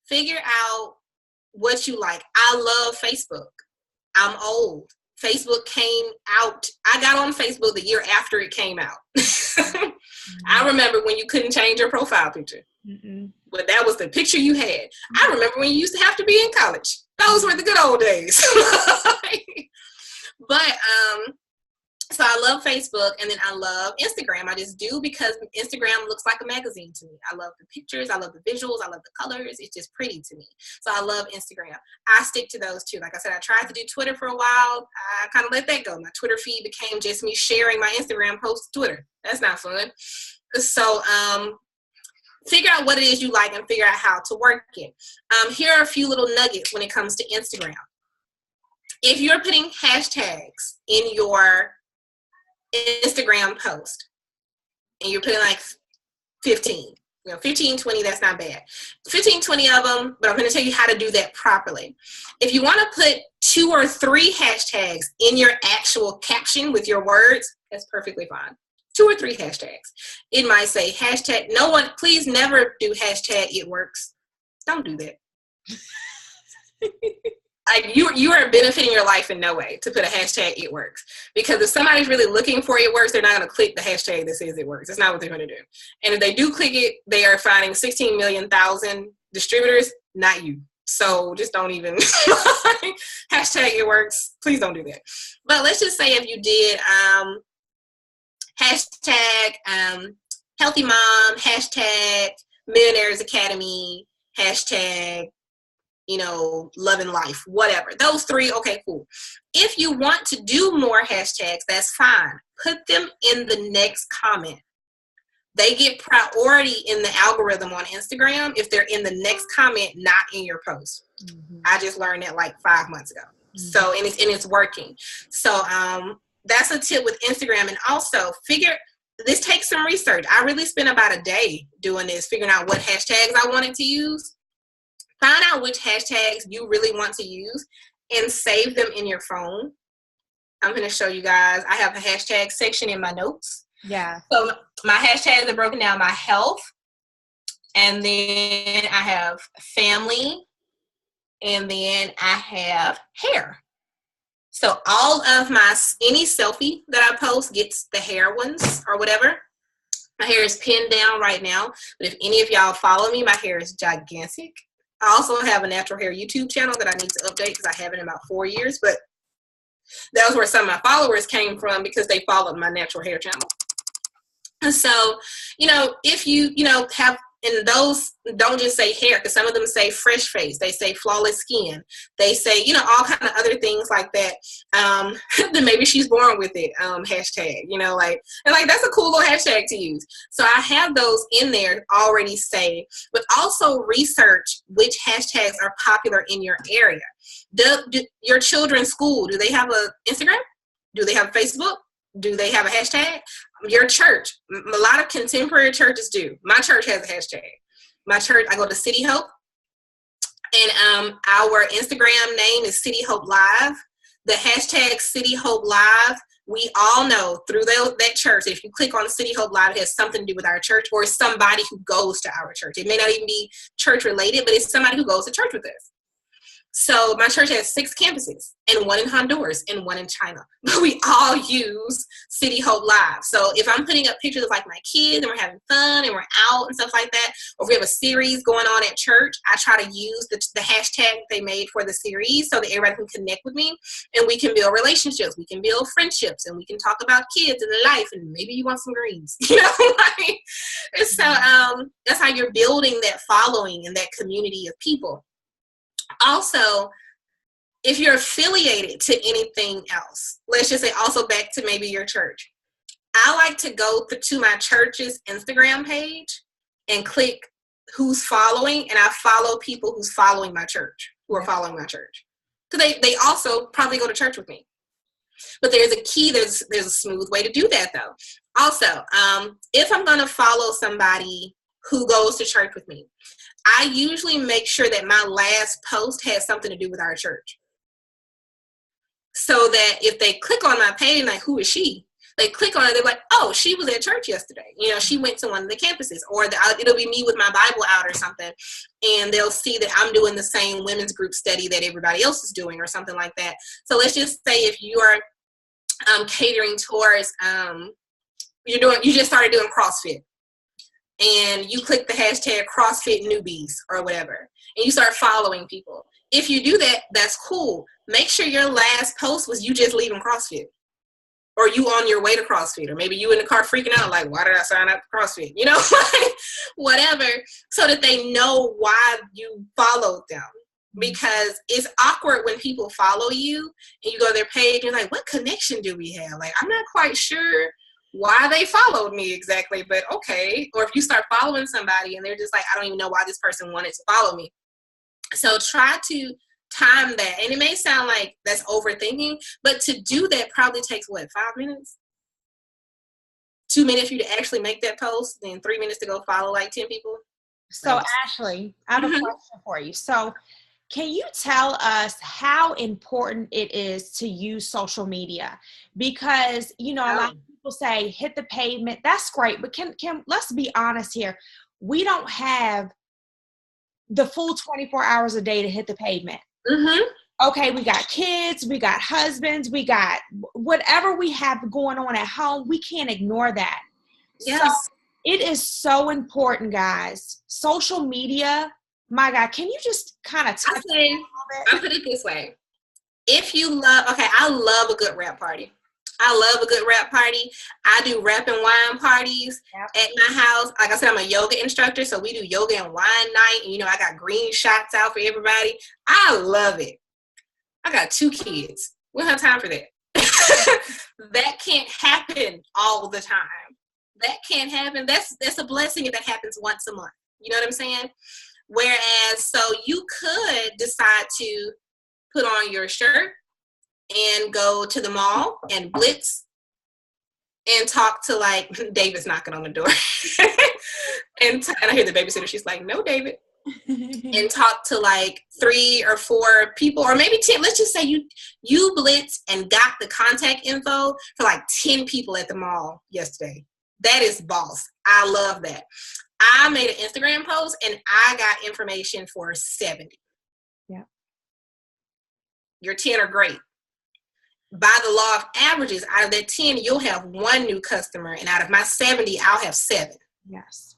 figure out what you like. I love Facebook. I'm old. Facebook came out. I got on Facebook the year after it came out. I remember when you couldn't change your profile picture. But that was the picture you had. I remember when you used to have to be in college. Those were the good old days. But so I love Facebook, and then I love Instagram. I just do, because Instagram looks like a magazine to me. I love the pictures. I love the visuals. I love the colors. It's just pretty to me. So I love Instagram. I stick to those 2. Like I said, I tried to do Twitter for a while. I kind of let that go. My Twitter feed became just me sharing my Instagram posts to Twitter. That's not fun. So figure out what it is you like and figure out how to work it. Here are a few little nuggets when it comes to Instagram. If you're putting hashtags in your Instagram post and you're putting like 15, 15, 20, that's not bad. 15, 20 of them, but I'm going to tell you how to do that properly. If you want to put 2 or 3 hashtags in your actual caption with your words, that's perfectly fine. 2 or 3 hashtags. It might say hashtag, no one, please never do hashtag it works. Don't do that. Like you are benefiting your life in no way to put a hashtag it works, because if somebody's really looking for it works, they're not going to click the hashtag that says it works. That's not what they're going to do. And if they do click it, they are finding 16 million thousand distributors, not you. So just don't even hashtag it works. Please don't do that. But let's just say if you did hashtag healthy mom, hashtag millionaires academy, hashtag loving life, whatever. Those 3, okay, cool. If you want to do more hashtags, that's fine. Put them in the next comment. They get priority in the algorithm on Instagram if they're in the next comment, not in your post. I just learned that like 5 months ago. So, and it's working. So, that's a tip with Instagram. And also this takes some research. I really spent about a day doing this, figuring out what hashtags I wanted to use. Find out which hashtags you really want to use and save them in your phone. I'm going to show you guys. I have a hashtag section in my notes. Yeah. So my hashtags are broken down by health. And then I have family. And then I have hair. So all of any selfie that I post gets the hair ones or whatever. My hair is pinned down right now. But if any of y'all follow me, my hair is gigantic. I also have a natural hair YouTube channel that I need to update because I haven't in about 4 years, but that was where some of my followers came from because they followed my natural hair channel. And so, if you, have, and those don't just say hair, because some of them say fresh face, they say flawless skin, they say, all kind of other things like that. Then maybe she's born with it, hashtag, and that's a cool little hashtag to use. So I have those in there already saved, but also research which hashtags are popular in your area. Do your children's school, do they have a Instagram? Do they have Facebook? Do they have a hashtag? Your church, a lot of contemporary churches do. My church has a hashtag. My church, I go to City Hope, and our Instagram name is City Hope Live. The hashtag City Hope Live, we all know through that church, if you click on City Hope Live, it has something to do with our church or somebody who goes to our church. It may not even be church related, but it's somebody who goes to church with us. So my church has 6 campuses, and 1 in Honduras and 1 in China. But we all use City Hope Live. So if I'm putting up pictures of like my kids and we're having fun and we're out and stuff like that, or if we have a series going on at church, I try to use the hashtag they made for the series so that everybody can connect with me and we can build relationships, we can build friendships, and we can talk about kids and life, and maybe you want some greens, And so that's how you're building that following and that community of people. Also, if you're affiliated to anything else, let's just say also back to maybe your church. I like to go to my church's Instagram page and click who's following, and I follow people who's following my church, who are following my church. Because they also probably go to church with me. But there's a key, there's a smooth way to do that though. Also, if I'm going to follow somebody who goes to church with me, I usually make sure that my last post has something to do with our church. So that if they click on my page, like, who is she? They click on it, they're like, oh, she was at church yesterday. You know, she went to one of the campuses. Or it'll be me with my Bible out or something. And they'll see that I'm doing the same women's group study that everybody else is doing or something like that. So let's just say if you are catering towards, you just started doing CrossFit. And you click the hashtag CrossFit newbies or whatever. And you start following people. If you do that, that's cool. Make sure your last post was you just leaving CrossFit. Or you on your way to CrossFit, or maybe you in the car freaking out, like, why did I sign up for CrossFit? You know, whatever, so that they know why you followed them. Because it's awkward when people follow you and you go to their page and you're like, what connection do we have? Like, I'm not quite sure why they followed me exactly, but okay. Or if you start following somebody and they're just like, I don't even know why this person wanted to follow me. So try to time that. And it may sound like that's overthinking, but to do that probably takes 5 minutes? 2 minutes for you to actually make that post, then 3 minutes to go follow like 10 people. So Ashley, I have a question for you. So can you tell us how important it is to use social media? Because, you know, a lot of people say hit the pavement. That's great. But can let's be honest here. We don't have the full 24 hours a day to hit the pavement. Okay, we got kids, we got husbands, we got whatever we have going on at home. We can't ignore that. Yes. So it is so important, guys. Social media, my God, can you just kind of touch on it? I'll put it this way. If you I love a good rap party. I love a good rap party. I do rap and wine parties at my house. Like I said, I'm a yoga instructor, so we do yoga and wine night. And, you know, I got green shots out for everybody. I love it. I got 2 kids. We don't have time for that. That can't happen all the time. That can't happen. That's a blessing if that happens once a month. You know what I'm saying? Whereas, so you could decide to put on your shirt and go to the mall and blitz and talk to, like, David's knocking on the door. and I hear the babysitter. She's like, no, David. And talk to like 3 or 4 people, or maybe 10. Let's just say you blitz and got the contact info for like 10 people at the mall yesterday. That is boss. I love that. I made an Instagram post and I got information for 70. Yeah. Your 10 are great. By the law of averages, out of that 10, you'll have 1 new customer, and out of my 70, I'll have 7. Yes.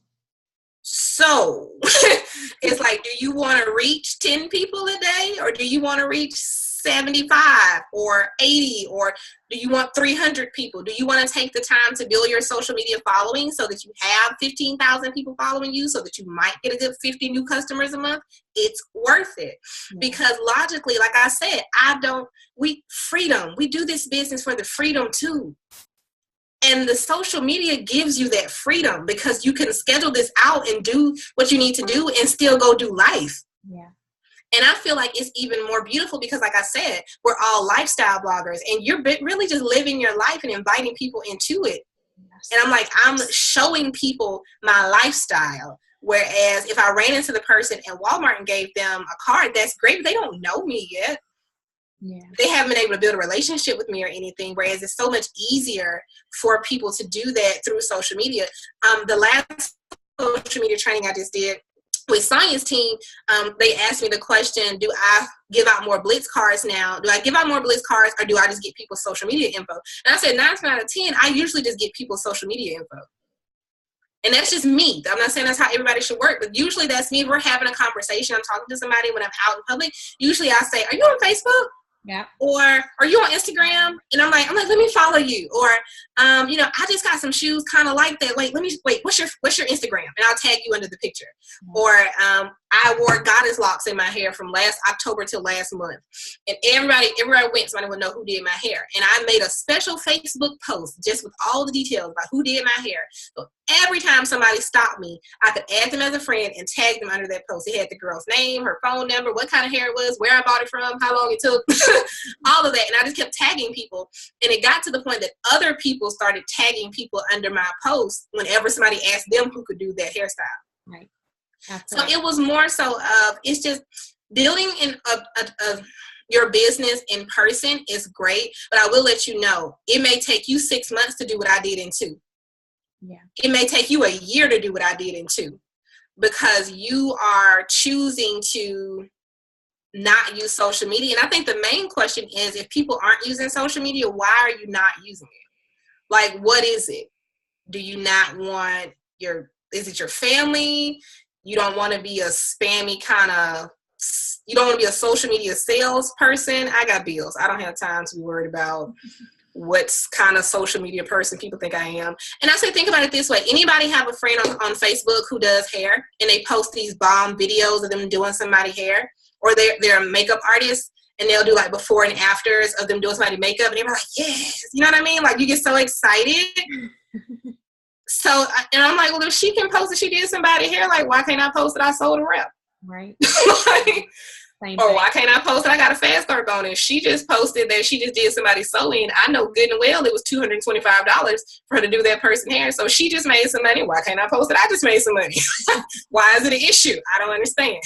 So it's like, do you want to reach 10 people a day, or do you want to reach 75 or 80, or do you want 300 people? Do you want to take the time to build your social media following so that you have 15,000 people following you so that you might get a good 50 new customers a month? It's worth it. Because logically, like I said, freedom. We do this business for the freedom too. And the social media gives you that freedom because you can schedule this out and do what you need to do and still go do life. Yeah. And I feel like it's even more beautiful because, like I said, we're all lifestyle bloggers and you're really just living your life and inviting people into it. Yes. And I'm like, I'm showing people my lifestyle. Whereas if I ran into the person at Walmart and gave them a card, that's great, but they don't know me yet. Yeah. They haven't been able to build a relationship with me or anything, whereas it's so much easier for people to do that through social media. The last social media training I just did with Science Team, they asked me the question, do I give out more Blitz cards now? Do I give out more Blitz cards, or do I just get people's social media info? And I said 9 out of 10, I usually just get people's social media info. And that's just me. I'm not saying that's how everybody should work, but usually that's me. We're having a conversation. I'm talking to somebody when I'm out in public. Usually I say, are you on Facebook? Yeah. Or are you on Instagram? And I'm like, let me follow you. Or I just got some shoes kind of like that. Wait, what's your Instagram? And I'll tag you under the picture. Or I wore goddess locks in my hair from last October till last month. And everywhere I went, somebody would know who did my hair. And I made a special Facebook post just with all the details about who did my hair. So every time somebody stopped me, I could add them as a friend and tag them under that post. It had the girl's name, her phone number, what kind of hair it was, where I bought it from, how long it took, all of that. And I just kept tagging people. And it got to the point that other people started tagging people under my post whenever somebody asked them who could do that hairstyle. Right. So it was more so of, it's just building in your business in person is great, but I will let you know, it may take you 6 months to do what I did in 2. Yeah. It may take you a year to do what I did in 2, because you are choosing to not use social media. And I think the main question is, if people aren't using social media, why are you not using it? Like, what is it? Do you not want is it your family? You don't want to be a spammy you don't want to be a social media salesperson. I got bills. I don't have time to be worried about what kind of social media person people think I am. And I say, think about it this way. Anybody have a friend on Facebook who does hair, and they post these bomb videos of them doing somebody's hair? Or they're a makeup artist, and they'll do like before and afters of them doing somebody's makeup, and they're like, yes, you know what I mean? Like, you get so excited. So, and I'm like, well, if she can post that she did somebody's hair, like, why can't I post that I sold a rep? Right. Or why can't I post that I got a fast start bonus? She just posted that she just did somebody's sewing. I know good and well it was $225 for her to do that person's hair. So she just made some money. Why can't I post it? I just made some money. Why is it an issue? I don't understand.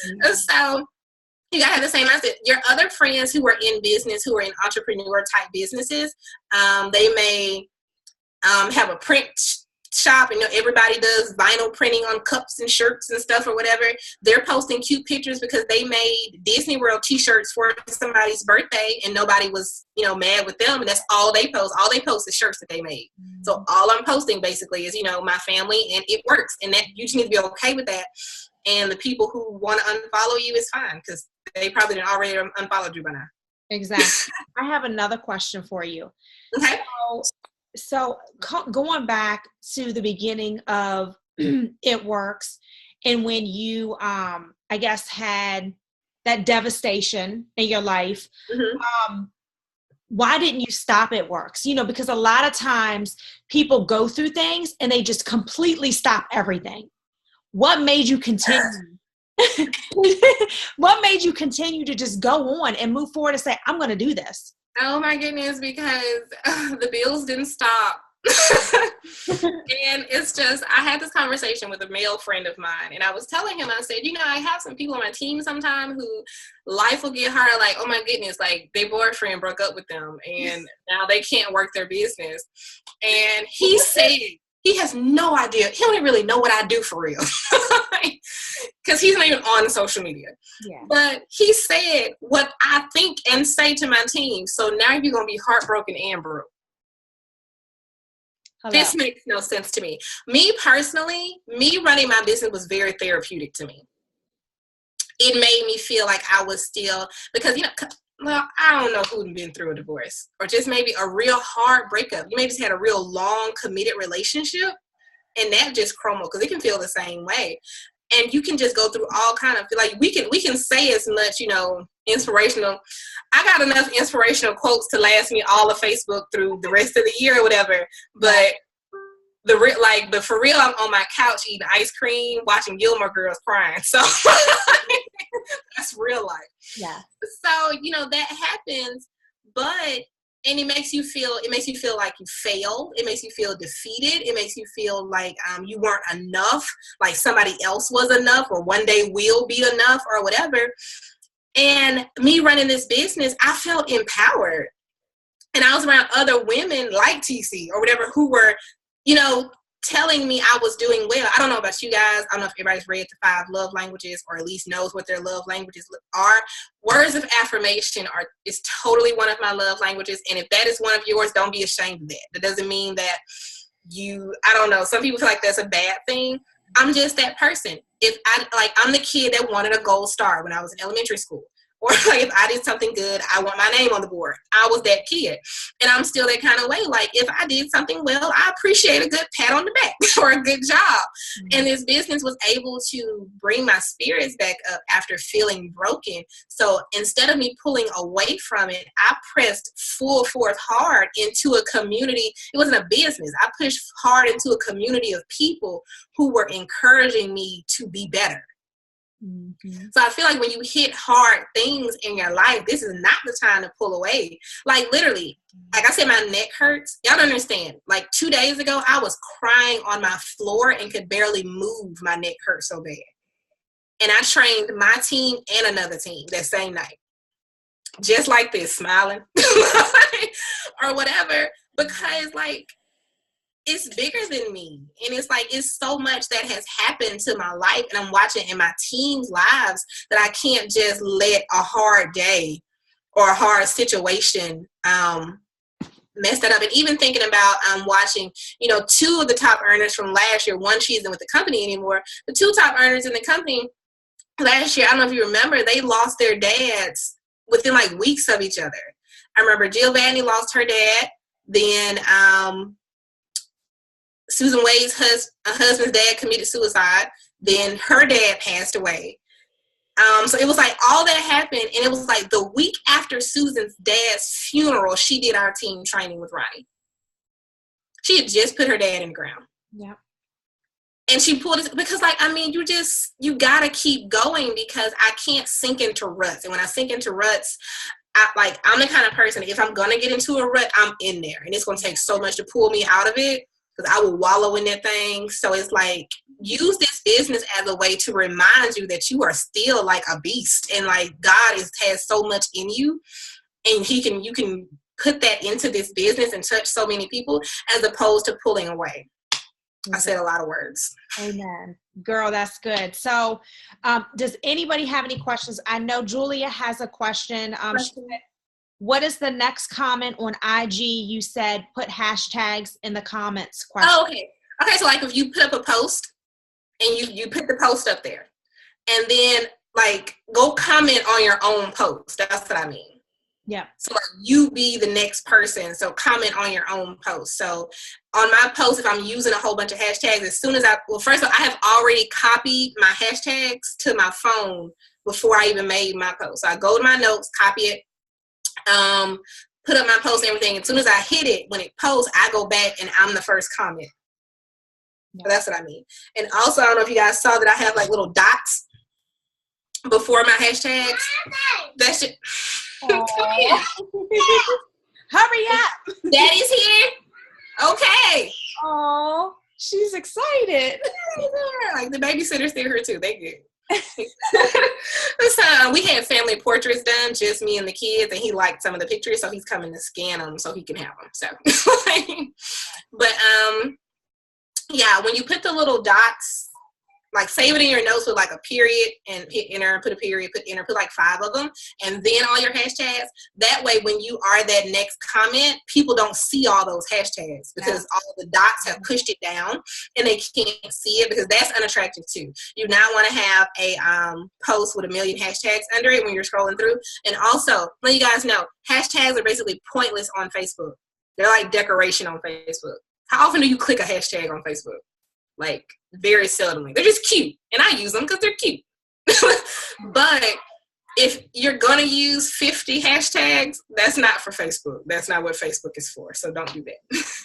Mm-hmm. So you gotta have the same mindset. Your other friends who are in business, who are in entrepreneur type businesses, they may have a print shop, and everybody does vinyl printing on cups and shirts and stuff or whatever. They're posting cute pictures because they made Disney World t-shirts for somebody's birthday, and nobody was mad with them, and that's all they post. All they post is shirts that they made. Mm-hmm. So all I'm posting basically is my family, and it works, and that you just need to be okay with that. And the people who want to unfollow you is fine, because they probably already unfollowed you by now. Exactly. I have another question for you. Okay. So going back to the beginning of It Works, and when you, I guess, had that devastation in your life, mm-hmm. Why didn't you stop It Works? Because a lot of times people go through things and they just completely stop everything. What made you continue? What made you continue to just go on and move forward and say, I'm going to do this? Oh my goodness, because the bills didn't stop. And it's just, I had this conversation with a male friend of mine, and I was telling him, I said, I have some people on my team sometimes who life will get hard, like, oh my goodness, like their boyfriend broke up with them and now they can't work their business. And he said, he has no idea. He don't even really know what I do for real. Because he's not even on social media. Yeah. But he said what I think and say to my team. So now you're going to be heartbroken and broke. This makes no sense to me. Me personally, me running my business was very therapeutic to me. It made me feel like I was still, because, I don't know who's been through a divorce, or just maybe a real hard breakup. You may just had a real long committed relationship, and that just crumbled, because it can feel the same way. And you can just go through all kind of, like, we can say as much, inspirational. I got enough inspirational quotes to last me all of Facebook through the rest of the year or whatever. But but for real, I'm on my couch eating ice cream, watching Gilmore Girls crying. So that's real life. Yeah. So, that happens, and it makes you feel like you failed. It makes you feel defeated. It makes you feel like you weren't enough, like somebody else was enough, or one day will be enough, or whatever. And me running this business, I felt empowered. And I was around other women like TC or whatever who were, telling me I was doing well. I don't know about you guys. I don't know if everybody's read the 5 love languages, or at least knows what their love languages are. Words of affirmation is totally one of my love languages. And if that is one of yours, don't be ashamed of that. That doesn't mean that I don't know. Some people feel like that's a bad thing. I'm just that person. I'm the kid that wanted a gold star when I was in elementary school. Or like if I did something good, I want my name on the board. I was that kid. And I'm still that kind of way. Like if I did something well, I appreciate a good pat on the back or a good job. Mm-hmm. And this business was able to bring my spirits back up after feeling broken. So instead of me pulling away from it, I pressed full force hard into a community. It wasn't a business. I pushed hard into a community of people who were encouraging me to be better. Mm-hmm. So I feel like when you hit hard things in your life, this is not the time to pull away. Like literally, like I said, my neck hurts. Y'all don't understand. Like 2 days ago, I was crying on my floor and could barely move. My neck hurt so bad. And I trained my team and another team that same night. Just like this, smiling or whatever. Because like, it's bigger than me. And it's like, it's so much that has happened to my life and I'm watching in my team's lives that I can't just let a hard day or a hard situation mess that up. And even thinking about watching, you know, 2 of the top earners from last year, one, she isn't with the company anymore. The 2 top earners in the company last year, I don't know if you remember, they lost their dads within like weeks of each other. I remember Jill Vanny lost her dad. Then Susan Wade's husband's dad committed suicide. Then her dad passed away. So it was like all that happened. And it was like the week after Susan's dad's funeral, she did our team training with Ronnie. She had just put her dad in the ground. Yeah. And she pulled it because like, I mean, you got to keep going because I can't sink into ruts. And when I sink into ruts, I'm the kind of person, if I'm going to get into a rut, I'm in there. And it's going to take so much to pull me out of it. Because I will wallow in that thing. So it's like, use this business as a way to remind you that you are still like a beast. And like God has so much in you. And you can put that into this business and touch so many people as opposed to pulling away. I said a lot of words. Amen. Girl, that's good. So does anybody have any questions? I know Julia has a question. What is the next comment on IG? You said put hashtags in the comments question. Oh, okay. Okay, so like if you put up a post and you put the post up there and then like go comment on your own post. That's what I mean. Yeah. So like you be the next person. So comment on your own post. So on my post, if I'm using a whole bunch of hashtags, as soon as first of all, I have already copied my hashtags to my phone before I even made my post. So I go to my notes, copy it, put up my post and everything. As soon as I hit it, when it posts, I go back and I'm the first comment. Yeah. So that's what I mean. And also, I don't know if you guys saw that I have like little dots before my hashtags. That's it. Come here. Hurry up. Daddy's here. Okay. Oh, she's excited. Like the babysitter's still here too. They good. This time we had family portraits done, just me and the kids, and he liked some of the pictures, so he's coming to scan them so he can have them. So, but yeah, when you put the little dots, like save it in your notes with like a period and hit enter, put a period, put enter, put like 5 of them, and then all your hashtags. That way, when you are that next comment, people don't see all those hashtags because all the dots have pushed it down and they can't see it because that's unattractive too. You now want to have a post with 1 million hashtags under it when you're scrolling through. And also, let you guys know, hashtags are basically pointless on Facebook. They're like decoration on Facebook. How often do you click a hashtag on Facebook? Like very seldomly. They're just cute, and I use them because they're cute. But if you're gonna use 50 hashtags, that's not for Facebook. That's not what Facebook is for. So don't do that.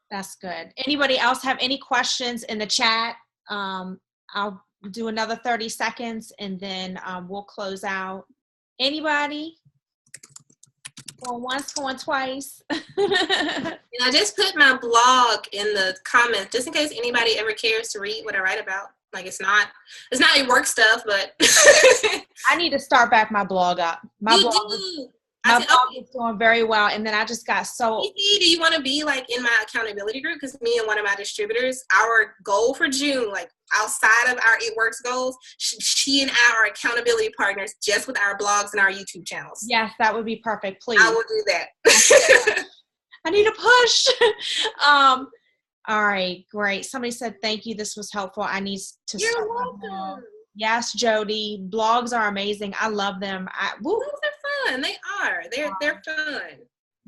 That's good. Anybody else have any questions in the chat? I'll do another 30 seconds and then we'll close out. Anybody? Going once, going twice. And I just put my blog in the comments just in case anybody ever cares to read what I write about. Like it's not any work stuff, but I need to start back my blog up. My blog is doing very well, and then I just got so. Do you want to be like in my accountability group? Because me and one of my distributors, our goal for June, like outside of our It Works goals, she and I are accountability partners just with our blogs and our YouTube channels. Yes, that would be perfect. Please, I will do that. I need a push. All right, great. Somebody said thank you. This was helpful. I need to. You're welcome. Yes, Jody. Blogs are amazing. I love them. Blogs are fun. They are. They're fun.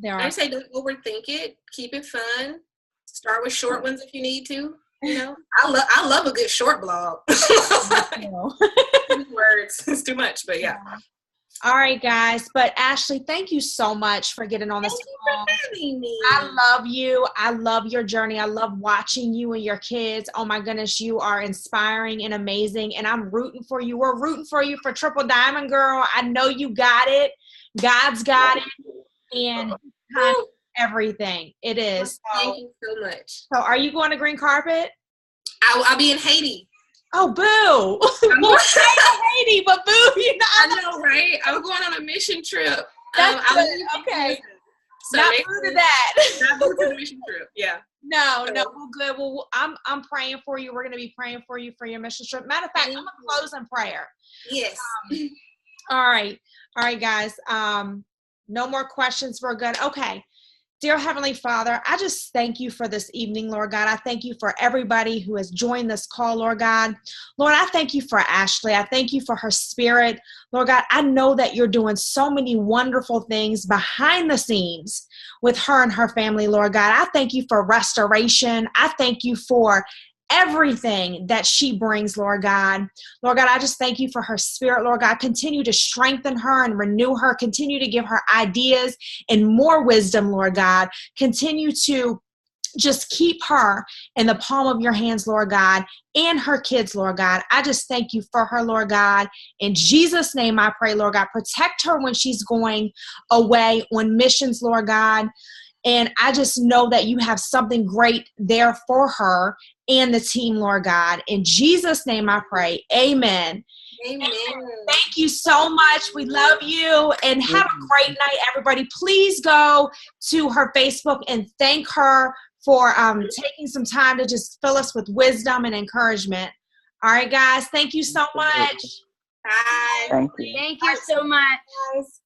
I say don't overthink it. Keep it fun. Start with short ones if you need to. You know, I love a good short blog. Words. It's too much, but yeah. All right, guys. But Ashley, thank you so much for getting on this call. Thank you for having me. I love you. I love your journey. I love watching you and your kids. Oh my goodness, you are inspiring and amazing. And I'm rooting for you. We're rooting for you for Triple Diamond, girl. I know you got it. God's got it. And everything. It is. Thank you so much. So are you going to green carpet? I'll be in Haiti. Oh, boo. I'm going to Haiti, but boo, you're not. I know, right? I'm going on a mission trip. That's good. Okay. So not true to that. Not true to the mission trip. Yeah. No, we're good. Well, I'm praying for you. We're going to be praying for you for your mission trip. Matter of fact, I'm going to close in prayer. Yes. All right, guys. No more questions. We're good. Okay. Dear Heavenly Father, I just thank you for this evening, Lord God. I thank you for everybody who has joined this call, Lord God. Lord, I thank you for Ashley. I thank you for her spirit. Lord God, I know that you're doing so many wonderful things behind the scenes with her and her family, Lord God. I thank you for restoration. I thank you for everything that she brings, Lord God. Lord God, I just thank you for her spirit, Lord God. Continue to strengthen her and renew her. Continue to give her ideas and more wisdom, Lord God. Continue to just keep her in the palm of your hands, Lord God, and her kids, Lord God. I just thank you for her, Lord God. In Jesus' name I pray, Lord God. Protect her when she's going away on missions, Lord God. And I just know that you have something great there for her and the team, Lord God. In Jesus' name I pray. Amen. Amen. Thank you so much. We love you. And have a great night, everybody. Please go to her Facebook and thank her for taking some time to just fill us with wisdom and encouragement. All right, guys. Thank you so much. Bye. Thank you. Thank you so much. Guys.